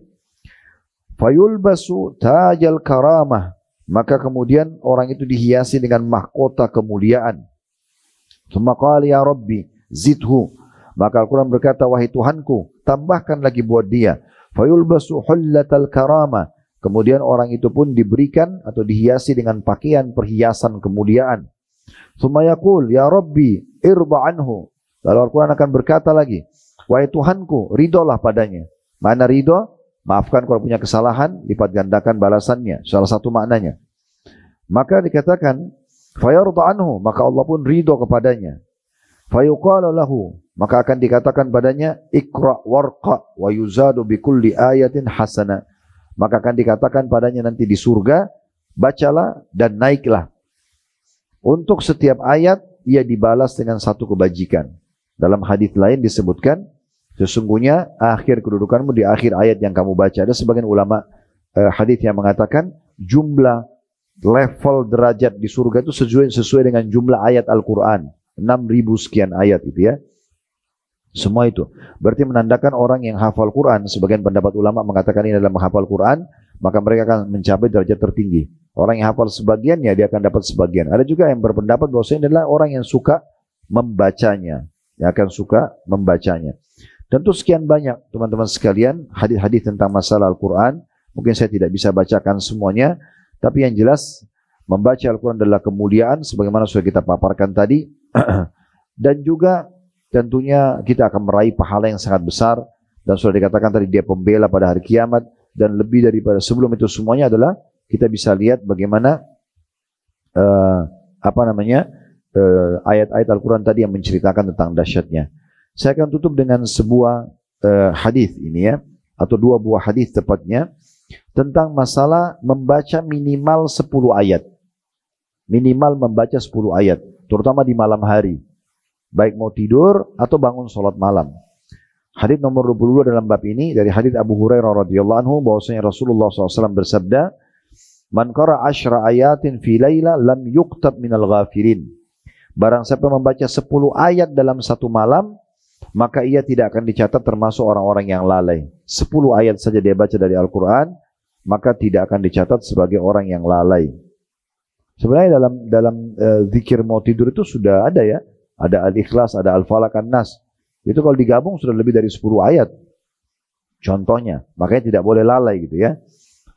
[SPEAKER 2] Fayulbasu tajal karamah, maka kemudian orang itu dihiasi dengan mahkota kemuliaan. Tsumma qala ya Rabbi zidhu, maka Al-Quran berkata, wahai Tuhanku, tambahkan lagi buat dia. Fayulbasu hullatal karamah, kemudian orang itu pun diberikan atau dihiasi dengan pakaian perhiasan kemuliaan. Tsumma yaqul ya Rabbi irba anhu, lalu Al-Quran akan berkata lagi, wahai Tuhanku, ridholah padanya. Mana ridho? Maafkan kalau punya kesalahan, lipat gandakan balasannya. Salah satu maknanya. Maka dikatakan fayarda anhu, maka Allah pun ridho kepadanya. Fayuqala lahu, maka akan dikatakan padanya, Iqra warqa wa yuzadu bikulli ayatin hasana. Maka akan dikatakan padanya nanti di surga, bacalah dan naiklah. Untuk setiap ayat, ia dibalas dengan satu kebajikan. Dalam hadis lain disebutkan, sesungguhnya akhir kedudukanmu di akhir ayat yang kamu baca. Ada sebagian ulama hadis yang mengatakan, jumlah level derajat di surga itu sesuai dengan jumlah ayat Al-Quran. 6.000 sekian ayat itu ya. Semua itu berarti menandakan orang yang hafal Quran. Sebagian pendapat ulama mengatakan ini adalah menghafal Quran, maka mereka akan mencapai derajat tertinggi. Orang yang hafal sebagian, ya dia akan dapat sebagian. Ada juga yang berpendapat bahwa ini adalah orang yang suka membacanya, yang akan suka membacanya. Tentu sekian banyak teman-teman sekalian hadis-hadis tentang masalah Al-Quran. Mungkin saya tidak bisa bacakan semuanya, tapi yang jelas membaca Al-Quran adalah kemuliaan sebagaimana sudah kita paparkan tadi. Dan juga tentunya kita akan meraih pahala yang sangat besar, dan sudah dikatakan tadi dia pembela pada hari kiamat. Dan lebih daripada sebelum itu semuanya adalah kita bisa lihat bagaimana ayat-ayat Al-Quran tadi yang menceritakan tentang dahsyatnya. Saya akan tutup dengan sebuah hadis ini ya, atau dua buah hadis tepatnya, tentang masalah membaca minimal 10 ayat. Minimal membaca 10 ayat, terutama di malam hari, baik mau tidur atau bangun sholat malam. Hadis nomor 22 dalam bab ini dari hadis Abu Hurairah radhiyallahu anhu bahwasanya Rasulullah SAW bersabda, "Man qara'a 10 ayatin fi laila lam yuqtab minal ghafirin." Barang siapa membaca 10 ayat dalam satu malam, maka ia tidak akan dicatat termasuk orang-orang yang lalai. 10 ayat saja dia baca dari Al-Quran, maka tidak akan dicatat sebagai orang yang lalai. Sebenarnya dalam zikir mau tidur itu sudah ada ya. Ada Al-Ikhlas, ada Al-Falaq, An-Nas. Itu kalau digabung sudah lebih dari 10 ayat. Contohnya, makanya tidak boleh lalai gitu ya.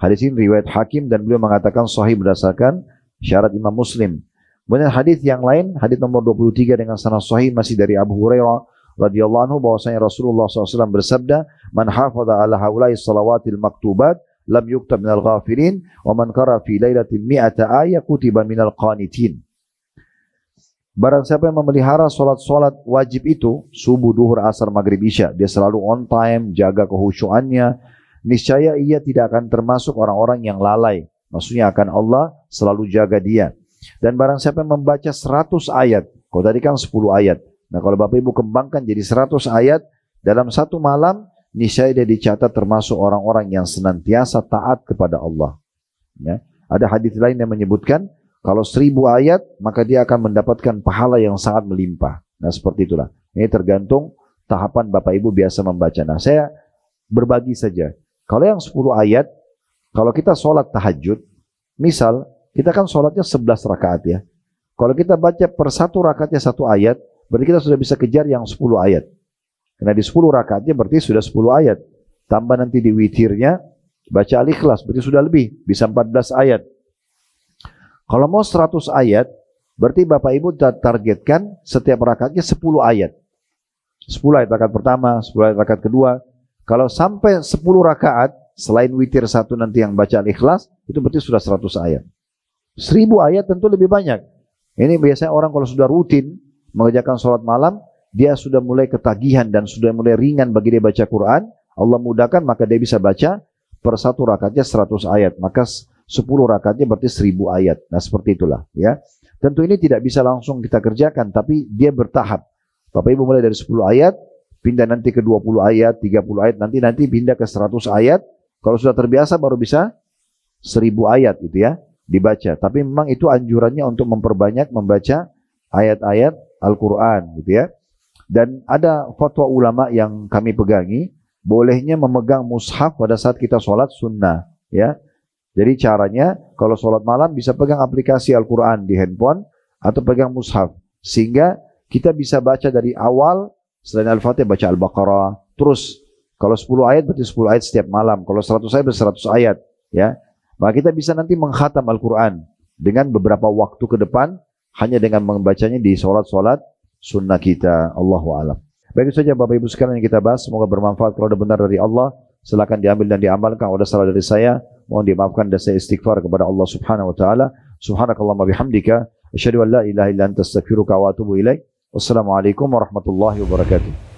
[SPEAKER 2] Hadis ini riwayat Hakim dan beliau mengatakan sahih berdasarkan syarat Imam Muslim. Kemudian hadis yang lain, hadis nomor 23 dengan sanad sahih masih dari Abu Hurairah radhiyallahu anhu bahwasanya Rasulullah SAW bersabda, "Man hafadha ala haula'i salawatil maktubat lam yuktab minal ghafirin wa man qara fi lailatin mi'ata ayat kutiba minal qanitin." Barang siapa yang memelihara solat-solat wajib itu, subuh, duhur, asar, maghrib, isya, dia selalu on time, jaga kehusyuannya, niscaya ia tidak akan termasuk orang-orang yang lalai. Maksudnya akan Allah selalu jaga dia. Dan barang siapa yang membaca 100 ayat, kalau tadi kan 10 ayat. Nah kalau Bapak Ibu kembangkan jadi 100 ayat dalam satu malam, niscaya dia dicatat termasuk orang-orang yang senantiasa taat kepada Allah. Ya. Ada hadis lain yang menyebutkan, kalau 1000 ayat, maka dia akan mendapatkan pahala yang sangat melimpah. Nah seperti itulah. Ini tergantung tahapan Bapak Ibu biasa membaca. Nah saya berbagi saja. Kalau yang 10 ayat, kalau kita sholat tahajud, misal kita kan sholatnya 11 rakaat ya. Kalau kita baca per satu rakaatnya 1 ayat, berarti kita sudah bisa kejar yang 10 ayat. Karena di 10 rakaatnya berarti sudah 10 ayat. Tambah nanti di witirnya, baca Al-Ikhlas, berarti sudah lebih, bisa 14 ayat. Kalau mau 100 ayat, berarti Bapak Ibu targetkan setiap rakaatnya 10 ayat. 10 ayat rakaat pertama, 10 ayat rakaat kedua. Kalau sampai 10 rakaat, selain witir satu nanti yang baca Al-Ikhlas, itu berarti sudah 100 ayat. 1000 ayat tentu lebih banyak. Ini biasanya orang kalau sudah rutin mengerjakan sholat malam, dia sudah mulai ketagihan dan sudah mulai ringan bagi dia baca Quran. Allah mudahkan, maka dia bisa baca per satu rakaatnya 100 ayat. Maka 10 rakaatnya berarti 1000 ayat. Nah seperti itulah ya. Tentu ini tidak bisa langsung kita kerjakan, tapi dia bertahap. Bapak Ibu mulai dari 10 ayat, pindah nanti ke 20 ayat, 30 ayat, nanti pindah ke 100 ayat. Kalau sudah terbiasa baru bisa 1000 ayat gitu ya, dibaca. Tapi memang itu anjurannya untuk memperbanyak membaca ayat-ayat Al-Quran gitu ya. Dan ada fatwa ulama yang kami pegangi, bolehnya memegang mushaf pada saat kita sholat sunnah ya. Jadi caranya kalau sholat malam bisa pegang aplikasi Al-Quran di handphone atau pegang mushaf. Sehingga kita bisa baca dari awal, selain Al-Fatihah baca Al-Baqarah. Terus kalau 10 ayat berarti 10 ayat setiap malam. Kalau 100 ayat berarti 100 ayat. Ya. Maka kita bisa nanti mengkhatam Al-Quran dengan beberapa waktu ke depan hanya dengan membacanya di sholat-sholat sunnah kita. Allahu a'lam. Baik itu saja Bapak Ibu sekalian yang kita bahas. Semoga bermanfaat. Kalau ada benar dari Allah, silakan diambil dan diamalkan. Kalau ada salah dari saya, mohon dimaafkan dan saya istighfar kepada Allah Subhanahu wa taala. Subhanakallahumma bihamdika asyhadu an la ilaha illa anta astaghfiruka wa atubu ilaik. Wassalamualaikum warahmatullahi wabarakatuh.